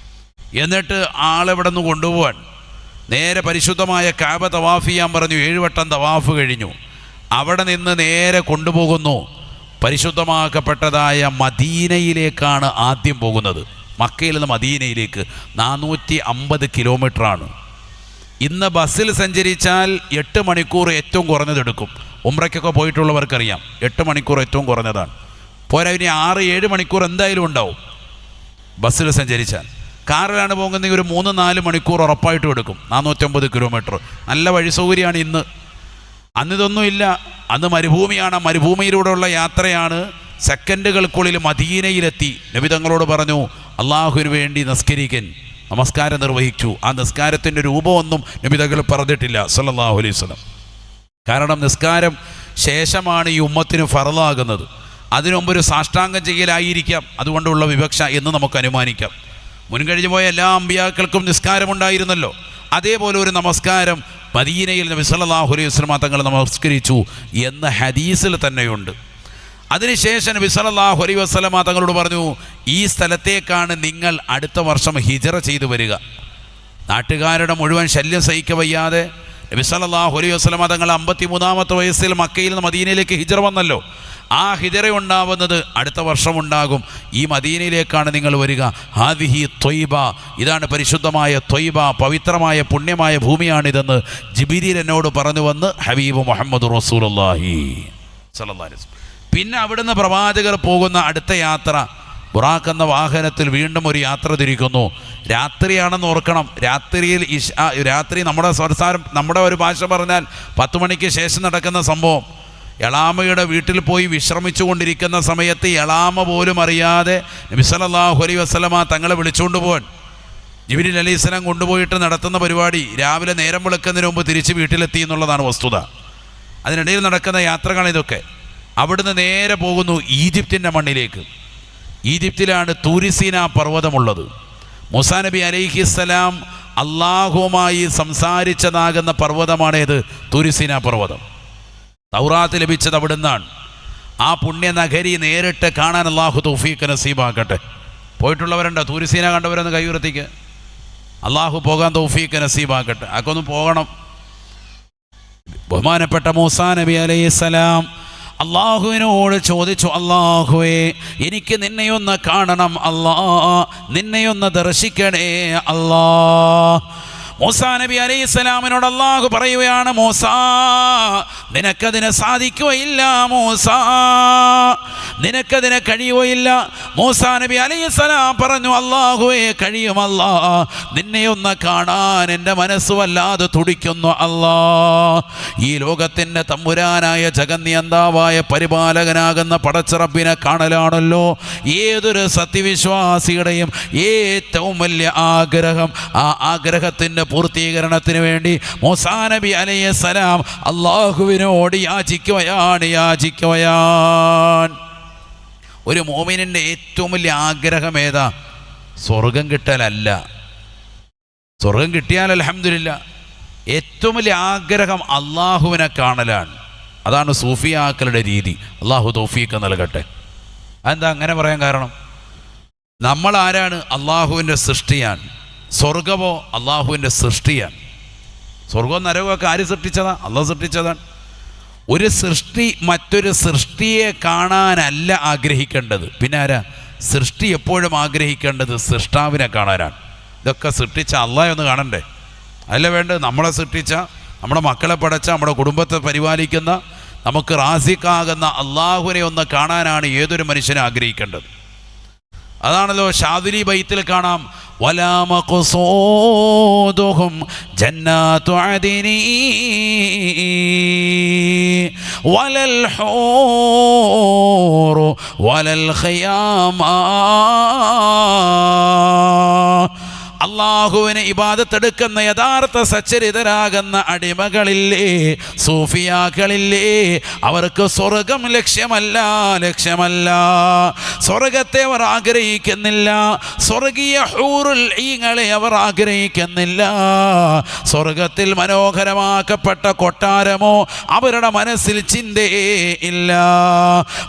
എന്നിട്ട് ആളെവിടെ നിന്ന് കൊണ്ടുപോകാൻ നേരെ പരിശുദ്ധമായ കാബ തവാഫ് ചെയ്യാൻ പറഞ്ഞു. 7 വട്ടം തവാഫ് കഴിഞ്ഞു. അവിടെ നിന്ന് നേരെ കൊണ്ടുപോകുന്നു പരിശുദ്ധമാക്കപ്പെട്ടതായ മദീനയിലേക്കാണ് ആദ്യം പോകുന്നത്. മക്കയിൽ നിന്ന് മദീനയിലേക്ക് 450 കിലോമീറ്ററാണ്. ഇന്ന് ബസ്സിൽ സഞ്ചരിച്ചാൽ 8 മണിക്കൂർ ഏറ്റവും കുറഞ്ഞതെടുക്കും. ഉംറയ്ക്കൊക്കെ പോയിട്ടുള്ളവർക്കറിയാം 8 മണിക്കൂർ ഏറ്റവും കുറഞ്ഞതാണ്. പോരാ ഇനി 6-7 മണിക്കൂർ എന്തായാലും ഉണ്ടാവും ബസ്സിൽ സഞ്ചരിച്ചാൽ. കാറിലാണ് പോകുന്നെങ്കിൽ ഒരു 3-4 മണിക്കൂർ ഉറപ്പായിട്ടും എടുക്കും. 450 കിലോമീറ്റർ നല്ല വഴി സൗകര്യമാണ് ഇന്ന്. അന്നിതൊന്നുമില്ല, അന്ന് മരുഭൂമിയാണ്. മരുഭൂമിയിലൂടെയുള്ള യാത്രയാണ്. സെക്കൻഡുകൾക്കുള്ളിൽ മദീനയിലെത്തി. നബി തങ്ങളോട് പറഞ്ഞു, അള്ളാഹുവിന് വേണ്ടി നമസ്കാരം നിർവഹിച്ചു. ആ നിസ്കാരത്തിൻ്റെ രൂപമൊന്നും നബി തങ്ങൾ പറഞ്ഞിട്ടില്ല സല്ലല്ലാഹു അലൈഹി വസല്ലം. കാരണം നിസ്കാരം ശേഷമാണ് ഈ ഉമ്മത്തിന് ഫർളാകുന്നത്. അതിനു മുമ്പ് ഒരു സാഷ്ടാംഗം ചെയ്യലായിരിക്കാം അതുകൊണ്ടുള്ള വിവക്ഷ എന്ന് നമുക്ക് അനുമാനിക്കാം. മുൻകഴിഞ്ഞു പോയ എല്ലാ അമ്പിയാക്കൾക്കും നിസ്കാരമുണ്ടായിരുന്നല്ലോ. അതേപോലെ ഒരു നമസ്കാരം മദീനയിൽ നബി സല്ലല്ലാഹു അലൈഹി വസല്ലം തങ്ങൾ നമസ്കരിച്ചു എന്ന് ഹദീസിൽ തന്നെയുണ്ട്. അതിനുശേഷം നബി സല്ലല്ലാഹു അലൈഹി വസല്ലം തങ്ങളോട് പറഞ്ഞു, ഈ സ്ഥലത്തേക്കാണ് നിങ്ങൾ അടുത്ത വർഷം ഹിജറ ചെയ്തു വരിക. നാട്ടുകാരുടെ മുഴുവൻ ശല്യം സഹിക്കവയ്യാതെ നബി സല്ലല്ലാഹു അലൈഹി വസല്ലം തങ്ങൾ 53-ാമത്തെ വയസ്സിൽ മക്കയിൽ നിന്ന് മദീനയിലേക്ക് ഹിജറ വന്നല്ലോ. ആ ഹിജറ ഉണ്ടാവുന്നത് അടുത്ത വർഷമുണ്ടാകും. ഈ മദീനയിലേക്കാണ് നിങ്ങൾ വരിക. ഹാദിഹി ത്വയ്ബ, ഇതാണ് പരിശുദ്ധമായ ത്വയ്ബ, പവിത്രമായ പുണ്യമായ ഭൂമിയാണിതെന്ന് ജിബ്രീൽ എന്നോട് പറഞ്ഞു വന്ന് ഹബീബ് മുഹമ്മദ് റസൂലുള്ളാഹി സ്വല്ലല്ലാഹു അലൈഹി വസല്ലം. പിന്നെ അവിടുന്ന് പ്രവാചകർ പോകുന്ന അടുത്ത യാത്ര ബുറാഖ് എന്ന വാഹനത്തിൽ വീണ്ടും ഒരു യാത്ര തിരിക്കുന്നു. രാത്രിയാണെന്ന് ഓർക്കണം. രാത്രി നമ്മുടെ സംസാരം, നമ്മുടെ ഒരു ഭാഷ പറഞ്ഞാൽ 10 മണിക്ക് ശേഷം നടക്കുന്ന സംഭവം. എളാമയുടെ വീട്ടിൽ പോയി വിശ്രമിച്ചു കൊണ്ടിരിക്കുന്ന സമയത്ത് എളാമ പോലും അറിയാതെ നബി സല്ലല്ലാഹു അലൈഹി വസല്ലമ തങ്ങളെ വിളിച്ചുകൊണ്ട് പോകാൻ ജിബ്രീൽ അലൈഹിസ്സലാം കൊണ്ടുപോയിട്ട് നടത്തുന്ന പരിപാടി രാവിലെ നേരം വെളുക്കുന്നതിന് മുമ്പ് തിരിച്ച് വീട്ടിലെത്തി എന്നുള്ളതാണ് വസ്തുത. അതിനിടയിൽ നടക്കുന്ന യാത്രകളാണ് ഇതൊക്കെ. അവിടുന്ന് നേരെ പോകുന്നു ഈജിപ്തിൻ്റെ മണ്ണിലേക്ക്. ഈജിപ്തിലാണ് തൂരിസീന പർവ്വതമുള്ളത്. മൂസാ നബി അലൈഹിസ്സലാം അള്ളാഹുവുമായി സംസാരിച്ചതാകുന്ന പർവ്വതമാണേത്? തൂരിസീന പർവ്വതം. തൗറാത്ത് ലഭിച്ചത് അവിടുന്നാണ്. ആ പുണ്യ നഗരി നേരിട്ട് കാണാൻ അള്ളാഹു തൗഫീഖ് നസീബാക്കട്ടെ. പോയിട്ടുള്ളവരുണ്ടോ? തൂരിസീന കണ്ടവരെന്ന് കൈയുയർത്തിക്ക്. അള്ളാഹു പോകാൻ തൗഫീഖ് നസീബാക്കട്ടെ. അതൊന്ന് പോകണം. ബഹുമാനപ്പെട്ട മൂസാ നബി അലൈഹിസ്സലാം അള്ളാഹുവിനോട് ചോദിച്ചു, അള്ളാഹുവേ, എനിക്ക് നിന്നെയൊന്ന് കാണണം അല്ലാ, നിന്നെയൊന്ന് ദർശിക്കണേ അല്ലാ. മൂസാ നബി അലൈഹിസ്സലാമിനോട് അള്ളാഹു പറയുകയാണ്, മൂസാ, നിനക്കതിന് സാധിക്കുകയില്ല മൂസാ, നിനക്കതിന് കഴിയുകയില്ല. മൂസാ നബി അലൈഹിസ്സലാം പറഞ്ഞു, അള്ളാഹുവേ, കഴിയുമല്ലാ, നിന്നെ ഒന്ന് കാണാൻ എൻ്റെ മനസ്സ് വല്ലാതെ തുടിക്കുന്നു അല്ലാ. ഈ ലോകത്തിൻ്റെ തമ്പുരാനായ ജഗന്നിയന്താവായ പരിപാലകനാകുന്ന പടച്ചറബിനെ കാണലാണല്ലോ ഏതൊരു സത്യവിശ്വാസിയുടെയും ഏറ്റവും വലിയ ആഗ്രഹം. ആ ആഗ്രഹത്തിൻ്റെ പൂർത്തീകരണത്തിന് വേണ്ടി മൂസാ നബി അലൈഹിസ്സലാം അള്ളാഹുവിനോട് യാചിക്കുകയാണ്. ഒരു മോമിനിൻ്റെ ഏറ്റവും വലിയ ആഗ്രഹം ഏതാ? സ്വർഗം കിട്ടലല്ല. സ്വർഗം കിട്ടിയാൽ അൽഹംദുലില്ലാ. ഏറ്റവും വലിയ ആഗ്രഹം അള്ളാഹുവിനെ കാണലാണ്. അതാണ് സൂഫിയാക്കളുടെ രീതി. അള്ളാഹു തൗഫീഖ് നൽകട്ടെ. അതെന്താ അങ്ങനെ പറയാൻ കാരണം? നമ്മൾ ആരാണ്? അള്ളാഹുവിൻ്റെ സൃഷ്ടിയാണ്. സ്വർഗമോ അള്ളാഹുവിൻ്റെ സൃഷ്ടിയാണ്. സ്വർഗവും നരകമൊക്കെ ആര് സൃഷ്ടിച്ചതാ? അള്ളാഹു സൃഷ്ടിച്ചതാണ്. ഒരു സൃഷ്ടി മറ്റൊരു സൃഷ്ടിയെ കാണാനല്ല ആഗ്രഹിക്കേണ്ടത്. പിന്നെ ആരാ? സൃഷ്ടി എപ്പോഴും ആഗ്രഹിക്കേണ്ടത് സൃഷ്ടാവിനെ കാണാനാണ്. ഇതൊക്കെ സൃഷ്ടിച്ച അള്ളാഹെ ഒന്ന് കാണണ്ടേ? അല്ല വേണ്ടത്. നമ്മളെ സൃഷ്ടിച്ച, നമ്മുടെ മക്കളെ പടച്ച, നമ്മുടെ കുടുംബത്തെ പരിപാലിക്കുന്ന, നമുക്ക് റാസിക്കാകുന്ന അള്ളാഹുവിനെ ഒന്ന് കാണാനാണ് ഏതൊരു മനുഷ്യനും ആഗ്രഹിക്കേണ്ടത്. അതാണല്ലോ ഷാദിലി ബൈത്തിൽ കാണാം, വലാ മഖ്സൂദുഹും ജന്നാതു അദ്നി വലൽ ഹൂറു വലൽ ഖിയാമാ. അള്ളാഹുവിനെ ഇബാദത്തെടുക്കുന്ന യഥാർത്ഥ സച്ചരിതരാകുന്ന അടിമകളില്ലേ, സൂഫിയാക്കളില്ലേ, അവർക്ക് സ്വർഗം ലക്ഷ്യമല്ല. സ്വർഗത്തെ അവർ ആഗ്രഹിക്കുന്നില്ല. സ്വർഗീയ ഹൂറുൽ ഈങ്ങളെ അവർ ആഗ്രഹിക്കുന്നില്ല. സ്വർഗത്തിൽ മനോഹരമാക്കപ്പെട്ട കൊട്ടാരമോ അവരുടെ മനസ്സിൽ ചിന്തയേ ഇല്ല.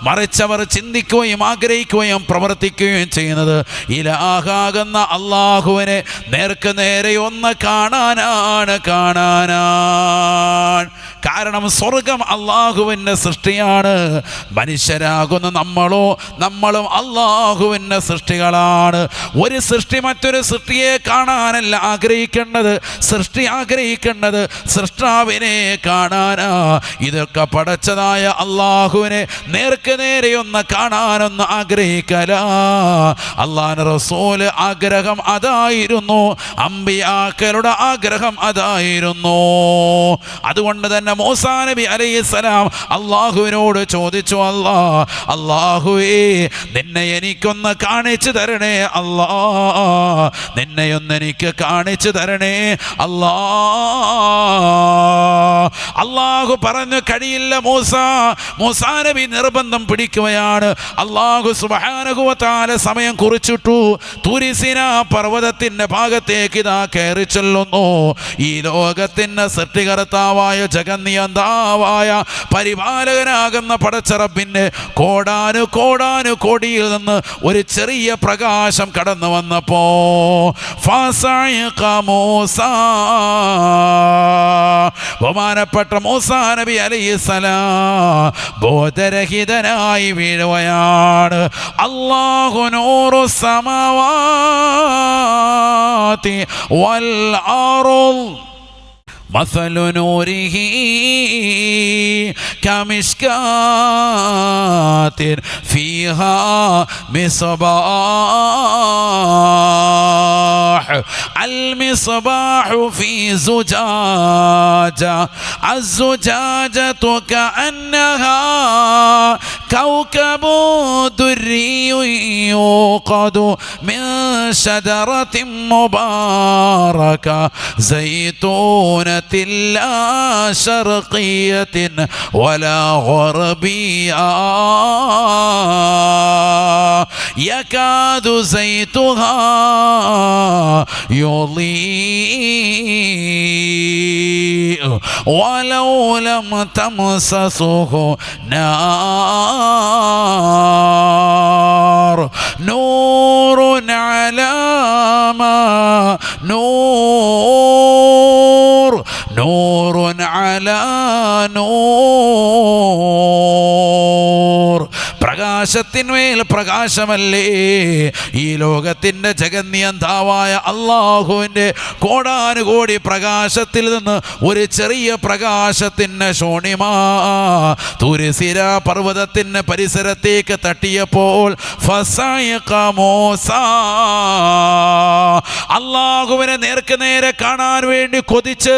മറിച്ചവർ ചിന്തിക്കുകയും ആഗ്രഹിക്കുകയും പ്രവർത്തിക്കുകയും ചെയ്യുന്നത് ഇലാഹാകുന്ന അള്ളാഹുവിനെ നേർക്ക് നേരെ ഒന്ന് കാണാനാണ്. കാരണം സ്വർഗം അള്ളാഹുവിൻ്റെ സൃഷ്ടിയാണ്. മനുഷ്യരാകുന്ന നമ്മളും അള്ളാഹുവിൻ്റെ സൃഷ്ടികളാണ്. ഒരു സൃഷ്ടി മറ്റൊരു സൃഷ്ടിയെ കാണാനല്ല ആഗ്രഹിക്കേണ്ടത്. സൃഷ്ടി ആഗ്രഹിക്കേണ്ടത് സൃഷ്ടാവിനെ കാണാനാ. ഇതൊക്കെ പടച്ചതായ അള്ളാഹുവിനെ നേർക്ക് നേരെയൊന്ന് കാണാനൊന്ന് ആഗ്രഹിക്കല. അള്ളാഹുവിൻ്റെ റസൂൽ ആഗ്രഹം അതായിരുന്നു, അമ്പിയാക്കളുടെ ആഗ്രഹം അതായിരുന്നു. അതുകൊണ്ട് തന്നെ മൂസാ നബി അലൈഹിസ്സലാം അള്ളാഹുവിനോട് ചോദിച്ചു, അള്ളാഹുവേ നിന്നെ എനിക്കൊന്ന് കാണിച്ചു തരണേ അല്ലാ, നിന്നെയൊന്ന് എനിക്ക് കാണിച്ചു തരണേ അല്ലാ. അള്ളാഹു പറഞ്ഞു, കഴിയില്ല മൂസാ നബി നിർബന്ധം പിടിക്കുകയാണ്. അള്ളാഹു സുബ്ഹാനഹു വ തആല സമയം കുറിച്ചിട്ടു. തൂരി സീനാ പർവ്വതത്തിൻ്റെ ഭാഗത്തേക്ക് ഇതാ കയറി ചെല്ലുന്നു. ഈ ലോകത്തിൻ്റെ സൃഷ്ടികർത്താവായ ജഗന്നിയന്താവായ പരിപാലകനാകുന്ന പടച്ചറബിൻ്റെ കോടാനു കോടിയിൽ നിന്ന് ഒരു ചെറിയ പ്രകാശം കടന്നു വന്നപ്പോ ബഹുമാനപ്പെട്ട മൂസാ നബി അലൈഹിസ്സലാം ബോധരഹിതനായി വീഴുകയാണ്. അല്ലാഹു നൂറു സമാവാതി വൽ അർള് مثل نوره كمشكاة فيها مصباح. المصباح في زجاجة، الزجاجة كأنها كوكب دري يوقد من شجرة مباركة زيتونة لا شرقية ولا غربية يكاد زيتها يضيء ولو لم تمسسه نار نور على ما نور على نور. പ്രകാശത്തിന്മേൽ പ്രകാശമല്ലേ ഈ ലോകത്തിൻ്റെ ജഗന്നിയന്താവായ അള്ളാഹുവിൻ്റെ കോടാനുകോടി പ്രകാശത്തിൽ നിന്ന് ഒരു ചെറിയ പ്രകാശത്തിൻ്റെ ശോണിമാ തൂരി സീനാ പർവ്വതത്തിൻ്റെ പരിസരത്തേക്ക് തട്ടിയപ്പോൾ ഫസഅഖ മൂസാ, അള്ളാഹുവിനെ നേർക്ക് നേരെ കാണാൻ വേണ്ടി കൊതിച്ച്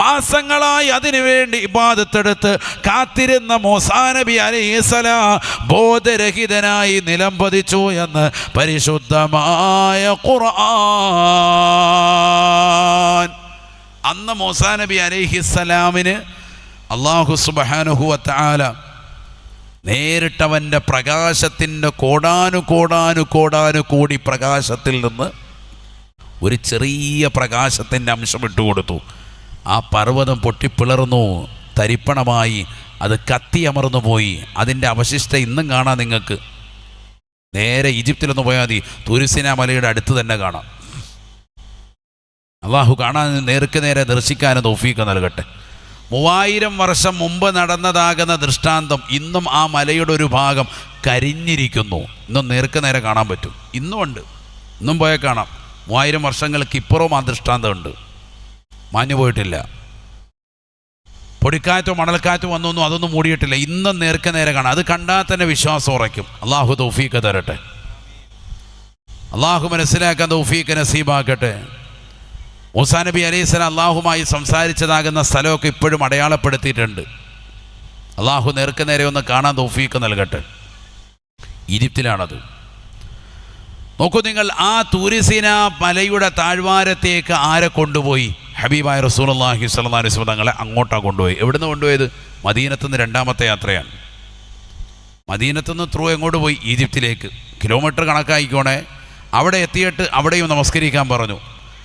മാസങ്ങളായി അതിനുവേണ്ടി ഇബാദത്തെടുത്ത് കാത്തിരുന്ന മൂസാ നബി അലൈഹിസ്സലാം ബോധരഹിതനായി നിലംപതിച്ചു എന്ന് പരിശുദ്ധമായ ഖുർആൻ. അന്ന് മൂസാ നബി അലൈഹിസ്സലാമിന് അല്ലാഹു സുബ്ഹാനഹു വ തആല നേരിട്ടവൻ്റെ പ്രകാശത്തിൻ്റെ കോടാനു കോടി പ്രകാശത്തിൽ നിന്ന് ഒരു ചെറിയ പ്രകാശത്തിൻ്റെ അംശം ഇട്ടുകൊടുത്തു. ആ പർവ്വതം പൊട്ടിപ്പിളർന്നു, തരിപ്പണമായി, അത് കത്തിയമർന്നു പോയി. അതിൻ്റെ അവശിഷ്ടം ഇന്നും കാണാം. നിങ്ങൾക്ക് നേരെ ഈജിപ്തിലൊന്ന് പോയാൽ മതി, തൂരി സീനാ മലയുടെ അടുത്ത് തന്നെ കാണാം. അള്ളാഹു കാണാൻ നേർക്ക് നേരെ ദർശിക്കാനും തൗഫീഖ് നൽകട്ടെ. 3000 വർഷം മുമ്പ് നടന്നതാകുന്ന ദൃഷ്ടാന്തം ഇന്നും ആ മലയുടെ ഒരു ഭാഗം കരിഞ്ഞിരിക്കുന്നു. ഇന്നും നേർക്ക് നേരെ കാണാൻ പറ്റും. ഇന്നും ഉണ്ട്, ഇന്നും പോയാൽ കാണാം. 3000 വർഷങ്ങൾക്ക് ഇപ്പുറവും ആ ദൃഷ്ടാന്തമുണ്ട്, മാഞ്ഞു പോയിട്ടില്ല. പൊടിക്കാറ്റോ മണൽക്കാറ്റോ വന്നൊന്നും അതൊന്നും മൂടിയിട്ടില്ല. ഇന്നും നേർക്ക് നേരെ കാണാം. അത് കണ്ടാൽ തന്നെ വിശ്വാസം ഉറയ്ക്കും. അള്ളാഹു തൗഫീഖ് തരട്ടെ. അള്ളാഹു മനസ്സിലാക്കാൻ തൗഫീഖ് നസീബാക്കട്ടെ. മൂസാ നബി അലൈഹിസ്സലാം അള്ളാഹുമായി സംസാരിച്ചതാകുന്ന സ്ഥലമൊക്കെ ഇപ്പോഴും അടയാളപ്പെടുത്തിയിട്ടുണ്ട്. അള്ളാഹു നേർക്ക് നേരെ ഒന്ന് കാണാൻ തൗഫീഖ് നൽകട്ടെ. ഈജിപ്തിലാണത്. നോക്കൂ നിങ്ങൾ, ആ തൂരി സീനാ മലയുടെ താഴ്വാരത്തേക്ക് ആരെ കൊണ്ടുപോയി? ഹബീബായ റസൂലുള്ളാഹി സ്വല്ലല്ലാഹു അലൈഹി വസല്ലം തങ്ങളെ അങ്ങോട്ടാണ് കൊണ്ടുപോയി. എവിടുന്ന് കൊണ്ടുപോയത്? മദീനത്തുനിന്ന് 2ാമത്തെ യാത്രയാണ്. മദീനത്തുനിന്ന് ത്രൂ എങ്ങോട്ട് പോയി? ഈജിപ്തിലേക്ക്. കിലോമീറ്റർ കണക്കായിക്കോണേ. അവിടെ എത്തിയിട്ട് അവിടെയും നമസ്കരിക്കാൻ പറഞ്ഞു.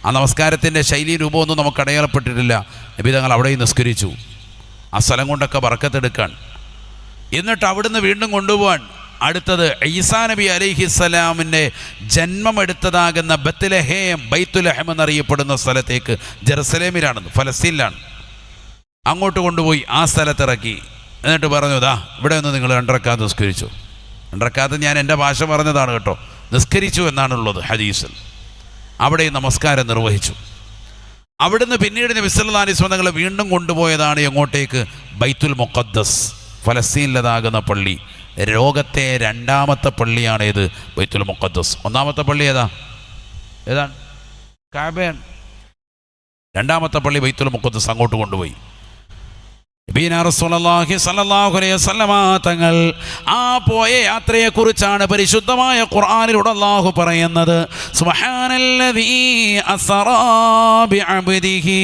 ആ നമസ്കാരത്തിൻ്റെ ശൈലി രൂപമൊന്നും നമുക്ക് അടയാളപ്പെട്ടിട്ടില്ല. നബി തങ്ങൾ അവിടെയും നിസ്കരിച്ചു. ആ സ്ഥലം കൊണ്ടൊക്കെ ബർക്കത്തെടുക്കാൻ. എന്നിട്ട് അവിടുന്ന് വീണ്ടും കൊണ്ടുപോകാൻ അടുത്തത് ഈസാ നബി അലൈഹിസ്സലാമിൻ്റെ ജന്മമെടുത്തതാകുന്ന ബത്ലഹേം, ബൈത്തുലഹം എന്നറിയപ്പെടുന്ന സ്ഥലത്തേക്ക്, ജെറുസലേമിലാണ്, ഫലസ്തീനിലാണ്. അങ്ങോട്ട് കൊണ്ടുപോയി ആ സ്ഥലത്തിറക്കി. എന്നിട്ട് പറഞ്ഞു, ദാ ഇവിടെ ഒന്ന് നിങ്ങൾ 2 റക്അത്ത് നിസ്കരിച്ചു. 2 റക്അത്ത് ഞാൻ എൻ്റെ ഭാഷ പറഞ്ഞതാണ് കേട്ടോ, നിസ്കരിച്ചു എന്നാണുള്ളത് ഹദീസിൽ. അവിടെ നമസ്കാരം നിർവഹിച്ചു. അവിടുന്ന് പിന്നീട് നബി സല്ലല്ലാഹു അലൈഹി വസല്ലം തങ്ങൾ വീണ്ടും കൊണ്ടുപോയതാണ് എങ്ങോട്ടേക്ക്? ബൈത്തുൽ മുഖദ്ദസ്, ഫലസ്തീനിലതാകുന്ന പള്ളി. ലോകത്തെ 2ാമത്തെ പള്ളിയാണ് ഏത്? ബൈത്തുൽ മുഖദ്ദസ്. 1ാമത്തെ പള്ളി ഏതാണ്? കഅബയാണ്. 2ാമത്തെ പള്ളി ബൈത്തുൽ മുഖദ്ദസ്. അങ്ങോട്ട് കൊണ്ടുപോയി. നബിയുനാ റസൂലുള്ളാഹി സ്വല്ലല്ലാഹു അലൈഹി വസല്ലമ തങ്ങൾ ആ പോയ യാത്രയെക്കുറിച്ചാണ് പരിശുദ്ധമായ ഖുർആനിലൂടെ അല്ലാഹു പറയുന്നത്. സുബ്ഹാനല്ലദീ അസ്റാ ബിഅബ്ദിഹി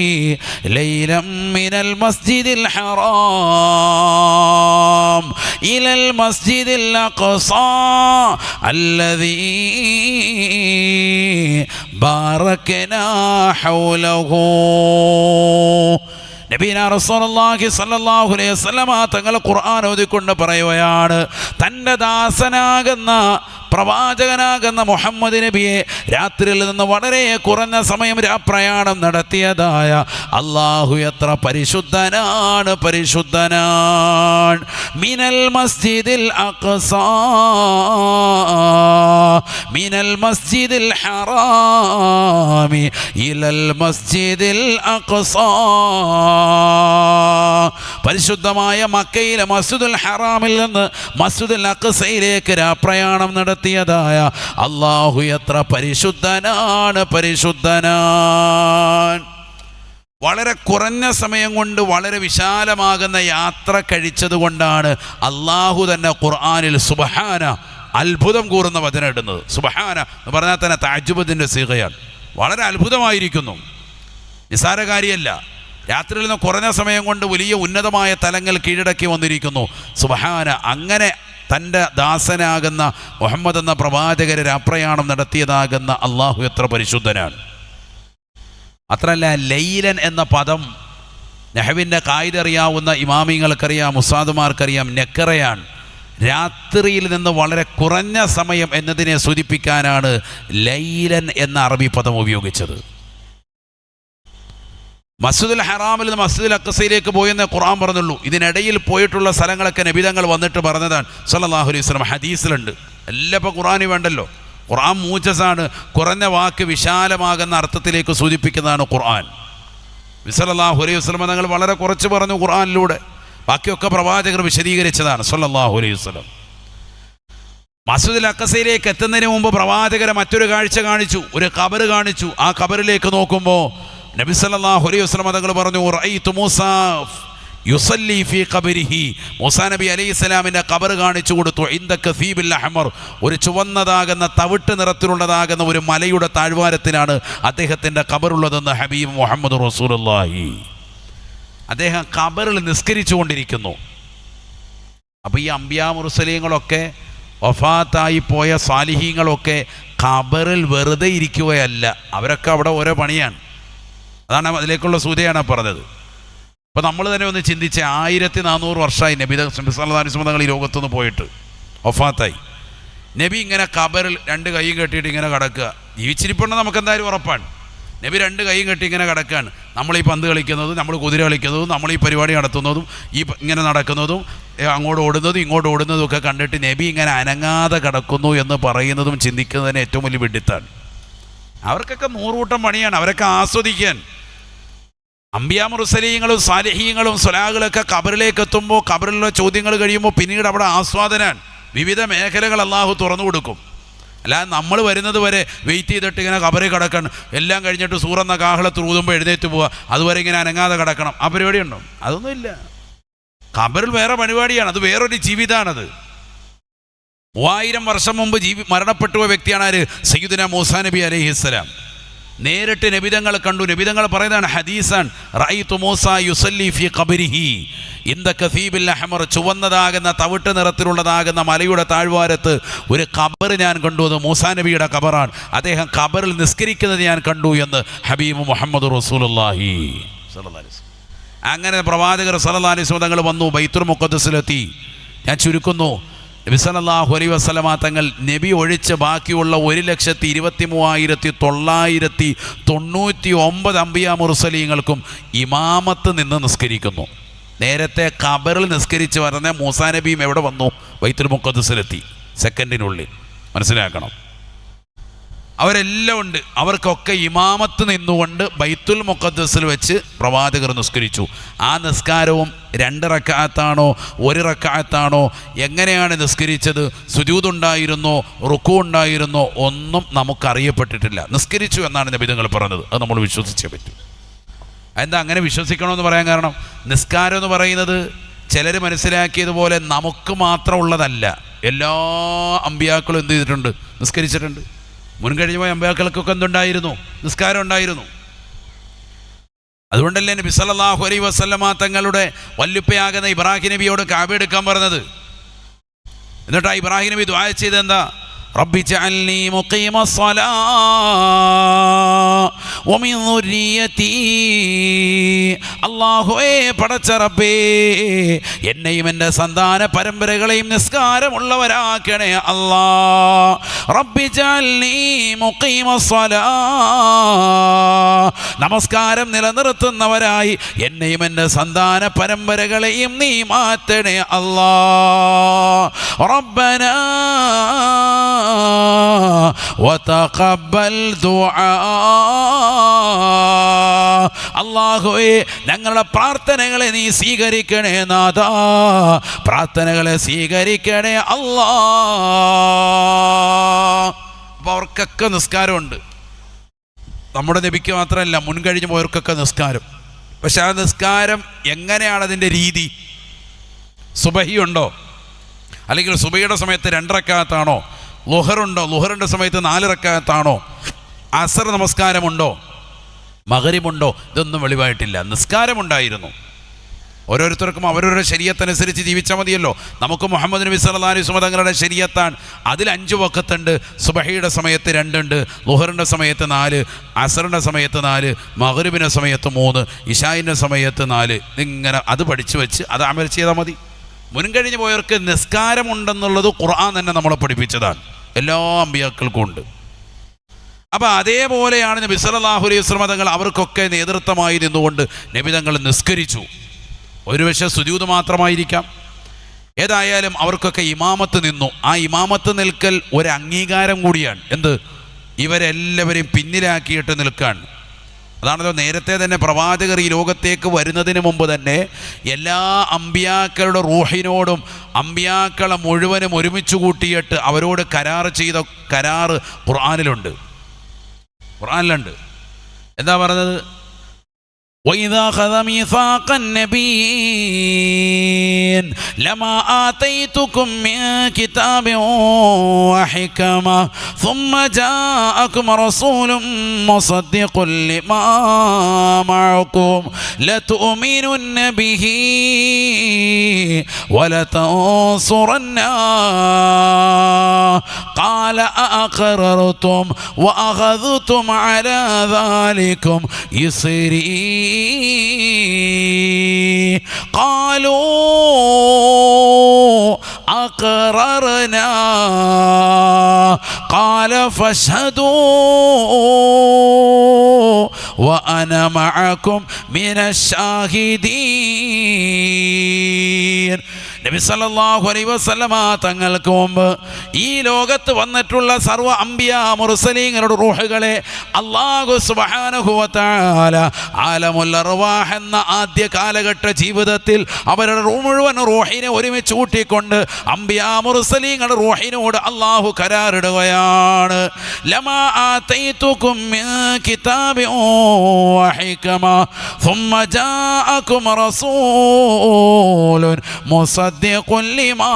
ലൈലം മിനൽ മസ്ജിദിൽ ഹറാം ഇലൽ മസ്ജിദിൽ അഖ്സാ അല്ലദീ ബാറക്നാ ഹൗലഹു. നബിയുനാ റസൂലുള്ളാഹി സ്വല്ലല്ലാഹു അലൈഹി വസല്ലമ തങ്ങൾ ഖുർആൻ ഓതിക്കൊണ്ട് പറയുകയാണ്, തൻ്റെ ദാസനാകുന്ന പ്രവാചകനാകുന്ന മുഹമ്മദ് നബിയെ രാത്രിയിൽ നിന്ന് വളരെ കുറഞ്ഞ സമയം പ്രയാണം നടത്തിയതായ അല്ലാഹു എത്ര പരിശുദ്ധനാണ്, പരിശുദ്ധനാണ്. മിനൽ മസ്ജിദിൽ അഖ്സാ മിനൽ മസ്ജിദിൽ ഹറാമി ഇലൽ മസ്ജിദിൽ അഖ്സാ. പരിശുദ്ധമായ മക്കയിലെ മസ്ജിദുൽ ഹറാമിൽ നിന്ന് മസ്ജിദുൽ അഖ്സയിലേക്ക് പ്രയാണം നടത്തിയതായ അല്ലാഹു എത്ര പരിശുദ്ധനാണ്, പരിശുദ്ധനാണ്. വളരെ കുറഞ്ഞ സമയം കൊണ്ട് വളരെ വിശാലമാകുന്ന യാത്ര കഴിച്ചത് കൊണ്ടാണ് അല്ലാഹു തന്നെ ഖുർആനിൽ സുബ്ഹാന, അത്ഭുതം കൂറുന്ന വചനം ഇടുന്നത്. സുബ്ഹാന എന്ന് പറഞ്ഞാൽ തന്നെ തഅജ്ജുബിൻ്റെ സീഗയാണ്. വളരെ അത്ഭുതമായിരിക്കുന്നു, നിസ്സാരകാരിയല്ല. രാത്രിയിൽ നിന്ന് കുറഞ്ഞ സമയം കൊണ്ട് വലിയ ഉന്നതമായ തലങ്ങൾ കീഴടക്കി വന്നിരിക്കുന്നു. സുബ്ഹാന, അങ്ങനെ തൻ്റെ ദാസനാകുന്ന മുഹമ്മദ് എന്ന പ്രവാചകരെ രാപ്രയാണം നടത്തിയതാകുന്ന അള്ളാഹു എത്ര പരിശുദ്ധനാണ്. അത്രല്ല, ലൈലൻ എന്ന പദം നഹ്വിൻ്റെ ഖായിദ അറിയാവുന്ന ഇമാമിങ്ങൾക്കറിയാം, ഉസ്താദുമാർക്കറിയാം, നെക്കറയാണ്. രാത്രിയിൽ നിന്ന് വളരെ കുറഞ്ഞ സമയം എന്നതിനെ സൂചിപ്പിക്കാനാണ് ലൈലൻ എന്ന അറബി പദം ഉപയോഗിച്ചത്. മസ്ജിദുൽ ഹറാമിൽ നിന്ന് മസ്ജിദുൽ അഖ്സയിലേക്ക് പോയെന്ന് ഖുർആൻ പറഞ്ഞുള്ളൂ. ഇതിനിടയിൽ പോയിട്ടുള്ള സ്ഥലങ്ങളൊക്കെ നബിതങ്ങൾ വന്നിട്ട് പറഞ്ഞതാണ് സല്ലല്ലാഹു അലൈഹി വസല്ലം. ഹദീസിലുണ്ട്. എല്ലാം ഇപ്പോൾ ഖുർആനി വേണ്ടല്ലോ. ഖുർആൻ മൂജസാണ്. കുറഞ്ഞ വാക്ക് വിശാലമാകുന്ന അർത്ഥത്തിലേക്ക് സൂചിപ്പിക്കുന്നതാണ് ഖുർആൻ. സല്ലല്ലാഹു അലൈഹി വസല്ലം തങ്ങൾ വളരെ കുറച്ച് പറഞ്ഞു ഖുർആനിലൂടെ, ബാക്കിയൊക്കെ പ്രവാചകർ വിശദീകരിച്ചതാണ് സല്ലല്ലാഹു അലൈഹി വസല്ലം. മസ്ജിദുൽ അഖ്സയിലേക്ക് എത്തുന്നതിന് മുമ്പ് പ്രവാചകരെ മറ്റൊരു കാഴ്ച കാണിച്ചു, ഒരു ഖബർ കാണിച്ചു. ആ ഖബറിലേക്ക് നോക്കുമ്പോൾ നബി സല്ലല്ലാഹു അലൈഹി വസല്ലം തങ്ങൾ പറഞ്ഞു, റഅയ്തു മൂസാ യുസല്ലി ഫീ ഖബരിഹി. മൂസാ നബി അലൈഹിസ്സലാമിൻ്റെ ഖബർ കാണിച്ചു കൊടുത്തു. ഇൻദ കസീബിൽ അഹ്മർ, ഒരു ചുവന്നതാകുന്ന തവിട്ട് നിറത്തിലുള്ളതാകുന്ന ഒരു മലയുടെ താഴ്വാരത്തിലാണ് അദ്ദേഹത്തിൻ്റെ ഖബറുള്ളതെന്ന് ഹബീബ് മുഹമ്മദ് റസൂലുള്ളാഹി. അദ്ദേഹം ഖബറിൽ നിസ്കരിച്ചു കൊണ്ടിരിക്കുന്നു. അപ്പോൾ ഈ അംബിയാ മുർസലീങ്ങളൊക്കെ വഫാത്തായി പോയ സാലിഹീങ്ങളൊക്കെ ഖബറിൽ വെറുതെ ഇരിക്കുകയല്ല, അവരൊക്കെ അവിടെ ഓരോ പണിയാണ്. അതാണ് അതിലേക്കുള്ള സൂചനയാണ് പറഞ്ഞത്. അപ്പോൾ നമ്മൾ തന്നെ ഒന്ന് ചിന്തിച്ച്, 1400 വർഷമായി നബി സല്ലല്ലാഹു അലൈഹി വസല്ലം തങ്ങൾ ഈ ലോകത്തുനിന്ന് പോയിട്ട് വഫാത്തായി. നബി ഇങ്ങനെ ഖബറിൽ 2 കൈയും കെട്ടിയിട്ട് ഇങ്ങനെ കിടക്കുക. ജീവിച്ചിരിപ്പുണ്ടെന്ന് നമുക്ക് എന്തായാലും ഉറപ്പാണ്. നബി 2 കൈയും കെട്ടി ഇങ്ങനെ കിടക്കുകയാണ്. നമ്മൾ ഈ പന്ത് കളിക്കുന്നതും, നമ്മൾ കുതിര കളിക്കുന്നതും, നമ്മൾ ഈ പരിപാടി നടത്തുന്നതും, ഈ ഇങ്ങനെ നടക്കുന്നതും, അങ്ങോട്ട് ഓടുന്നതും ഇങ്ങോട്ട് ഓടുന്നതും ഒക്കെ കണ്ടിട്ട് നബി ഇങ്ങനെ അനങ്ങാതെ കിടക്കുന്നു എന്ന് പറയുന്നതും ചിന്തിക്കുന്നതിന് ഏറ്റവും വലിയ വെഡിത്താണ്. അവർക്കൊക്കെ 100 കൂട്ടം പണിയാണ്, അവരൊക്കെ ആസ്വദിക്കാൻ. അംബിയാ മുർസലീങ്ങളും സാലിഹീങ്ങളും സ്വലാഹുകളൊക്കെ ഖബറിലേക്ക് എത്തുമ്പോൾ, ഖബറിലുള്ള ചോദ്യങ്ങൾ കഴിയുമ്പോൾ പിന്നീട് അവിടെ ആസ്വാദനാണ്. വിവിധ മേഖലകൾ അള്ളാഹു തുറന്നു കൊടുക്കും. അല്ലാതെ നമ്മൾ വരുന്നത് വരെ വെയിറ്റ് ചെയ്തിട്ട് ഇങ്ങനെ ഖബറിൽ കിടക്കണം, എല്ലാം കഴിഞ്ഞിട്ട് സൂറെന്ന കാഹളത്തിൽ ഊതുമ്പോൾ എഴുന്നേറ്റ് പോവുക, അതുവരെ ഇങ്ങനെ അനങ്ങാതെ കിടക്കണം, ആ പരിപാടിയുണ്ടോ? അതൊന്നുമില്ല. ഖബറിൽ വേറെ പരിപാടിയാണ്, അത് വേറൊരു ജീവിതമാണത്. 3000 വർഷം മുമ്പ് മരണപ്പെട്ടു പോയ വ്യക്തിയാണ് ആര്? സയ്യിദുനാ മൂസാ നബി അലൈഹിസ്സലാം. നേരിട്ട് നബിതങ്ങൾ കണ്ടു. നബിതങ്ങൾ പറയുന്നതാണ്, ഹദീസാൻ, റഅയ്തു മൂസാ യുസല്ലി ഫീ ഖബരിഹി ഇൻദ കസീബിൽ അഹ്മർ, ചുവന്നതാകുന്ന തവിട്ട് നിറത്തിലുള്ളതാകുന്ന മലയുടെ താഴ്വാരത്ത് ഒരു ഖബർ ഞാൻ കണ്ടു. അത് മൂസാ നബിയുടെ ഖബറാണ്. അദ്ദേഹം ഖബറിൽ നിസ്കരിക്കുന്നത് ഞാൻ കണ്ടു എന്ന് ഹബീബ് മുഹമ്മദ് റസൂലുള്ളാഹി സ്വല്ലല്ലാഹു അലൈഹി വസല്ലം. അങ്ങനെ പ്രവാചകർ സല്ലല്ലാഹു അലൈഹി വസല്ലം തങ്ങൾ വന്നു, ബൈത്തുൽ മുഖദ്ദസിലെത്തി. ഞാൻ ചുരുക്കുന്നു, നബി സല്ലല്ലാഹു അലൈഹി വസല്ലമ തങ്ങൾ നബി ഒഴിച്ച് ബാക്കിയുള്ള 1,23,999 അംബിയാ മുർസലീങ്ങൾക്കും ഇമാമത്ത് നിന്ന് നിസ്കരിക്കുന്നു. നേരത്തെ ഖബറിൽ നിസ്കരിച്ച് പറഞ്ഞ മൂസാ നബിയും എവിടെ വന്നു? ബൈത്തുൽ മുഖദ്ദസിലെത്തി. സെക്കൻഡിനുള്ളിൽ മനസ്സിലാക്കണം. അവരെല്ലാം ഉണ്ട്. അവർക്കൊക്കെ ഇമാമത്ത് നിന്നുകൊണ്ട് ബൈത്തുൽ മുഖദ്ദസിൽ വെച്ച് പ്രവാചകർ നിസ്കരിച്ചു. ആ നിസ്കാരവും 2 റക്അത്താണോ 1 റക്അത്താണോ, എങ്ങനെയാണ് നിസ്കരിച്ചത്, സുജൂദുണ്ടായിരുന്നോ റുക്കൂ ഉണ്ടായിരുന്നോ ഒന്നും നമുക്കറിയപ്പെട്ടിട്ടില്ല. നിസ്കരിച്ചു എന്നാണ് നബിതങ്ങൾ പറഞ്ഞത്. അത് നമ്മൾ വിശ്വസിച്ചേ പറ്റൂ. എന്താ അങ്ങനെ വിശ്വസിക്കണമെന്ന് പറയാൻ കാരണം, നിസ്കാരം എന്ന് പറയുന്നത് ചിലർ മനസ്സിലാക്കിയതുപോലെ നമുക്ക് മാത്രമുള്ളതല്ല. എല്ലാ അമ്പിയാക്കളും എന്ത് ചെയ്തിട്ടുണ്ട്? നിസ്കരിച്ചിട്ടുണ്ട്. മുൻകഴിഞ്ഞ പോയ അമ്പിയാക്കൾക്കൊക്കെ എന്തുണ്ടായിരുന്നു? നിസ്കാരം ഉണ്ടായിരുന്നു. അതുകൊണ്ടല്ലേ നബി സല്ലല്ലാഹു അലൈഹി വസല്ലമ തങ്ങളുടെ വല്ലുപ്പയാകുന്ന ഇബ്രാഹിം നബിയോട് കഅബ എടുക്കാൻ പറഞ്ഞത്. എന്നിട്ട് ആ ഇബ്രാഹിം നബി ദുആ ചെയ്തത് എന്താ? റബ്ബി ജഅൽനി മുഖീമസ്സലാ വമിൻ ദുർരിയതി. അല്ലാഹുവേ, പടച്ച റബ്ബേ, എന്നെയും എൻ്റെ സന്താന പരമ്പരകളെയും നിസ്കാരമുള്ളവരാക്കണേ അല്ലാ. റബ്ബി ജഅൽനി മുഖീമസ്സലാ, നമസ്കാരം നിലനിർത്തുന്നവരായി എന്നെയും എൻ്റെ സന്താന പരമ്പരകളെയും നീ മാറ്റണേ അല്ലാ. റബ്ബനാ വതഖബ്ബൽ ദുആ. അല്ലാഹുവേ, ഞങ്ങളുടെ പ്രാർത്ഥനകളെ നീ സ്വീകരിക്കണേ നാഥാ, പ്രാർത്ഥനകളെ സ്വീകരിക്കണേ അല്ലാ. അപ്പോൾ അവർക്കൊക്കെ നിസ്കാരമുണ്ട്. നമ്മുടെ നബിക്ക് മാത്രമല്ല, മുൻകഴിഞ്ഞു പോയവർക്കൊക്കെ നിസ്കാരം. പക്ഷെ ആ നിസ്കാരം എങ്ങനെയാണ് അതിൻ്റെ രീതി? സുബഹി ഉണ്ടോ? അല്ലെങ്കിൽ സുബഹിയുടെ സമയത്ത് 2 റക്അത്താണോ? ളുഹറുണ്ടോ? ളുഹറിൻ്റെ സമയത്ത് 4 റക്അത്താണോ? അസർ നമസ്കാരമുണ്ടോ? മഗ്രിബുണ്ടോ? ഇതൊന്നും വെളിവായിട്ടില്ല. നിസ്കാരമുണ്ടായിരുന്നു. ഓരോരുത്തർക്കും അവരവരുടെ ശരീഅത്തനുസരിച്ച് ജീവിച്ചാൽ മതിയല്ലോ. നമുക്ക് മുഹമ്മദ് നബി സല്ലല്ലാഹു അലൈഹി വസല്ലം തങ്ങളുടെ ശരീഅത്താണ്. അതിൽ 5 വഖത്തുണ്ട്. സുബഹിയുടെ സമയത്ത് 2 ഉണ്ട്, ളുഹറിൻ്റെ സമയത്ത് 4, അസറിൻ്റെ സമയത്ത് 4, മഗ്രിബിൻ്റെ സമയത്ത് 3, ഇശാഇൻ്റെ സമയത്ത് 4. ഇങ്ങനെ അത് പഠിച്ചു വെച്ച് അത് അമൽ ചെയ്താൽ മതി. മുൻകഴിഞ്ഞു പോയവർക്ക് നിസ്കാരമുണ്ടെന്നുള്ളത് ഖുർആൻ തന്നെ നമ്മളെ പഠിപ്പിച്ചതാണ്. എല്ലാ അമ്പിയാക്കൾക്കും ഉണ്ട്. അപ്പോൾ അതേപോലെയാണ് നബി സല്ലല്ലാഹു അലൈഹി വസല്ലം തങ്ങൾ അവർക്കൊക്കെ നേതൃത്വമായി നിന്നുകൊണ്ട് നബി തങ്ങൾ നിസ്കരിച്ചു. ഒരുപക്ഷെ സുജൂദ് മാത്രമായിരിക്കാം. ഏതായാലും അവർക്കൊക്കെ ഇമാമത്ത് നിന്നു. ആ ഇമാമത്ത് നിൽക്കൽ ഒരു അംഗീകാരം കൂടിയാണ്. എന്ത്? ഇവരെല്ലാവരെയും പിന്നിലാക്കിയിട്ട് നിൽക്കാൻ. അതാണല്ലോ നേരത്തെ തന്നെ പ്രവാചകർ ഈ ലോകത്തേക്ക് വരുന്നതിന് മുമ്പ് തന്നെ എല്ലാ അമ്പിയാക്കളുടെ റൂഹിനോടും അമ്പിയാക്കളെ മുഴുവനും ഒരുമിച്ച് കൂട്ടിയിട്ട് അവരോട് ചെയ്ത കരാറ് ഖുർആനിലുണ്ട്. എന്താ പറഞ്ഞത്? وَإِذَا أَخَذَ مِيثَاقَ النَّبِيِّينَ لَمَا آتَيْتُكُم مِّن كِتَابٍ وَحِكْمَةٍ ثُمَّ جَاءَكُمْ رَسُولٌ مُصَدِّقٌ لِّمَا مَعَكُمْ لَتُؤْمِنُنَّ بِهِ وَلَتَنصُرُنَّهُ قَالَ أَأَقْرَرْتُمْ وَأَخَذْتُمْ عَلَى ذَلِكُمْ إِصْرِي قالوا أقررنا قال فاشهدوا وأنا معكم من الشاهدين. നബി സല്ലല്ലാഹു അലൈഹി വസല്ലമ തങ്ങൾക്ക് മുമ്പ് ഈ ലോകത്ത് വന്നിട്ടുള്ള സർവ്വ അംബിയാ മുർസലീങ്ങളുടെ റൂഹുകളെ അല്ലാഹു സുബ്ഹാനഹു വ തആല ആലമുൽ അർവാഹ് എന്ന ആദ്യ കാലഘട്ട ജീവിതത്തിൽ അവരുടെ മുഴുവൻ റൂഹിനെ ഒരുമിച്ച് കൂട്ടിക്കൊണ്ട് അംബിയാ മുർസലീങ്ങളുടെ റൂഹിനോട് അല്ലാഹു കരാറിടുകയാണ്. ലമാ ആതൈതുകും മിൻ കിതാബിൻ വ ഹിക്മ ثم جاءكم رسول مصدق لما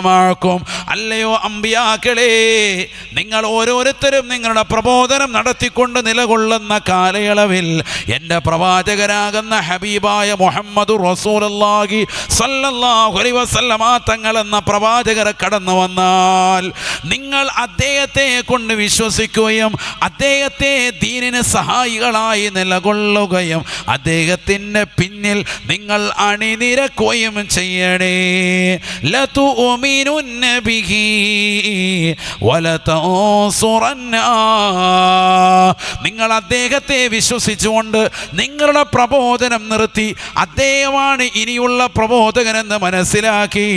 معكم. അല്ലയോ അമ്പിയാക്കളെ, നിങ്ങൾ ഓരോരുത്തരും നിങ്ങളുടെ പ്രബോധനം നടത്തിക്കൊണ്ട് നിലകൊള്ളുന്ന കാലയളവിൽ എൻ്റെ പ്രവാചകരാകുന്ന ഹബീബായ മുഹമ്മദ് റസൂലുള്ളാഹി സ്വല്ലല്ലാഹു അലൈഹി വസല്ലമ തങ്ങൾ എന്ന പ്രവാചകരെ കടന്നു വന്നാൽ നിങ്ങൾ അദ്ദേഹത്തെ കൊണ്ട് വിശ്വസിക്കുകയും അദ്ദേഹത്തെ ദീനിന് സഹായികളായി നിലകൊള്ളുകയും അദ്ദേഹത്തിൻ്റെ പിന്നിൽ നിങ്ങൾ അണിനിരക്കുകയും ചെയ്യണം. പറയണേ ലതുഉമിനുന്ന ബിഹി വലതൻസുറന്ന, നിങ്ങൾ അദ്ദേഹത്തെ വിശ്വസിച്ചുകൊണ്ട് നിങ്ങളുടെ പ്രബോധനം നിർത്തി അദ്ദേഹമാണ് ഇനിയുള്ള പ്രബോധകനെന്ന് മനസ്സിലാക്കി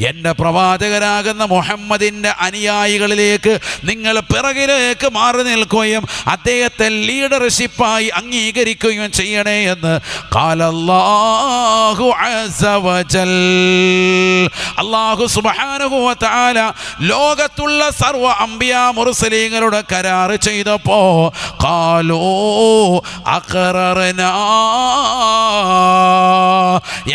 എൻ്റെ പ്രവാചകരാകുന്ന മുഹമ്മദിൻ്റെ അനുയായികളിലേക്ക് നിങ്ങൾ പിറകിലേക്ക് മാറി നിൽക്കുകയും അദ്ദേഹത്തെ ലീഡർഷിപ്പായി അംഗീകരിക്കുകയും ചെയ്യണേ എന്ന് ഖാലല്ലാഹു അസ്സ വജൽ. അല്ലാഹു സുബ്ഹാനഹു വ തആല ലോകത്തുള്ള സർവ്വ അംബിയാ മുർസലീങ്ങളുടെ കരാർ ചെയ്തപ്പോ ഖാലൂ അഖറർനാ,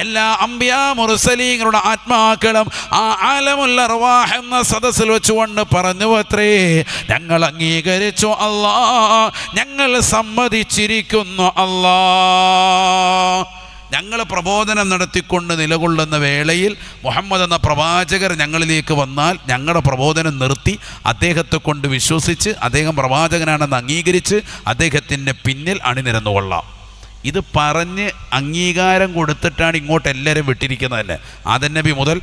എല്ലാ അംബിയാ മുർസലീങ്ങളുടെ ആത്മാക്കളും ആ ആലമുൽ അർവാഹ് എന്ന സദസ്സിൽ വെച്ചുകൊണ്ട് പറഞ്ഞു അത്രേ, ഞങ്ങൾ അംഗീകരിച്ചു അല്ലാ, ഞങ്ങൾ സമ്മതിച്ചിരിക്കുന്നു അല്ലാ. ഞങ്ങൾ പ്രബോധനം നടത്തിക്കൊണ്ട് നിലകൊള്ളുന്ന വേളയിൽ മുഹമ്മദ് എന്ന പ്രവാചകർ ഞങ്ങളിലേക്ക് വന്നാൽ ഞങ്ങളുടെ പ്രബോധനം നിർത്തി അദ്ദേഹത്തെ കൊണ്ട് വിശ്വസിച്ച് അദ്ദേഹം പ്രവാചകനാണെന്ന് അംഗീകരിച്ച് അദ്ദേഹത്തിൻ്റെ പിന്നിൽ അണിനിരന്നുകൊള്ളാം. ഇത് പറഞ്ഞ് അംഗീകാരം കൊടുത്തിട്ടാണ് ഇങ്ങോട്ട് എല്ലാവരും വിട്ടിരിക്കുന്നതല്ലേ. ആദം നബി മുതൽ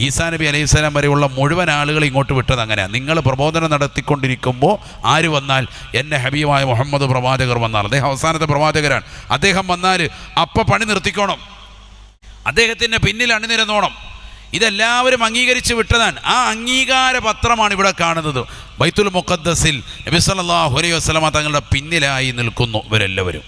ഈസാ നബി അലൈഹിസ്സലാം വരെയുള്ള മുഴുവൻ ആളുകൾ ഇങ്ങോട്ട് വിട്ടത് അങ്ങനെയാണ്. നിങ്ങൾ പ്രബോധനം നടത്തിക്കൊണ്ടിരിക്കുമ്പോൾ ആര് വന്നാൽ, എൻ്റെ ഹബീബായ മുഹമ്മദ് പ്രവാചകർ വന്നാൽ, അദ്ദേഹം അവസാനത്തെ പ്രവാചകരാണ്, അദ്ദേഹം വന്നാൽ അപ്പം പണി നിർത്തിക്കോണം, അദ്ദേഹത്തിൻ്റെ പിന്നിൽ അണിനിരന്നോണം. ഇതെല്ലാവരും അംഗീകരിച്ച് വിട്ടതാണ്. ആ അംഗീകാര പത്രമാണ് ഇവിടെ കാണുന്നത്. ബൈത്തുൽ മുഖദ്ദസിൽ നബി സല്ലല്ലാഹു അലൈഹി വസല്ലമ തങ്ങളുടെ പിന്നിലായി നിൽക്കുന്നു ഇവരെല്ലാവരും.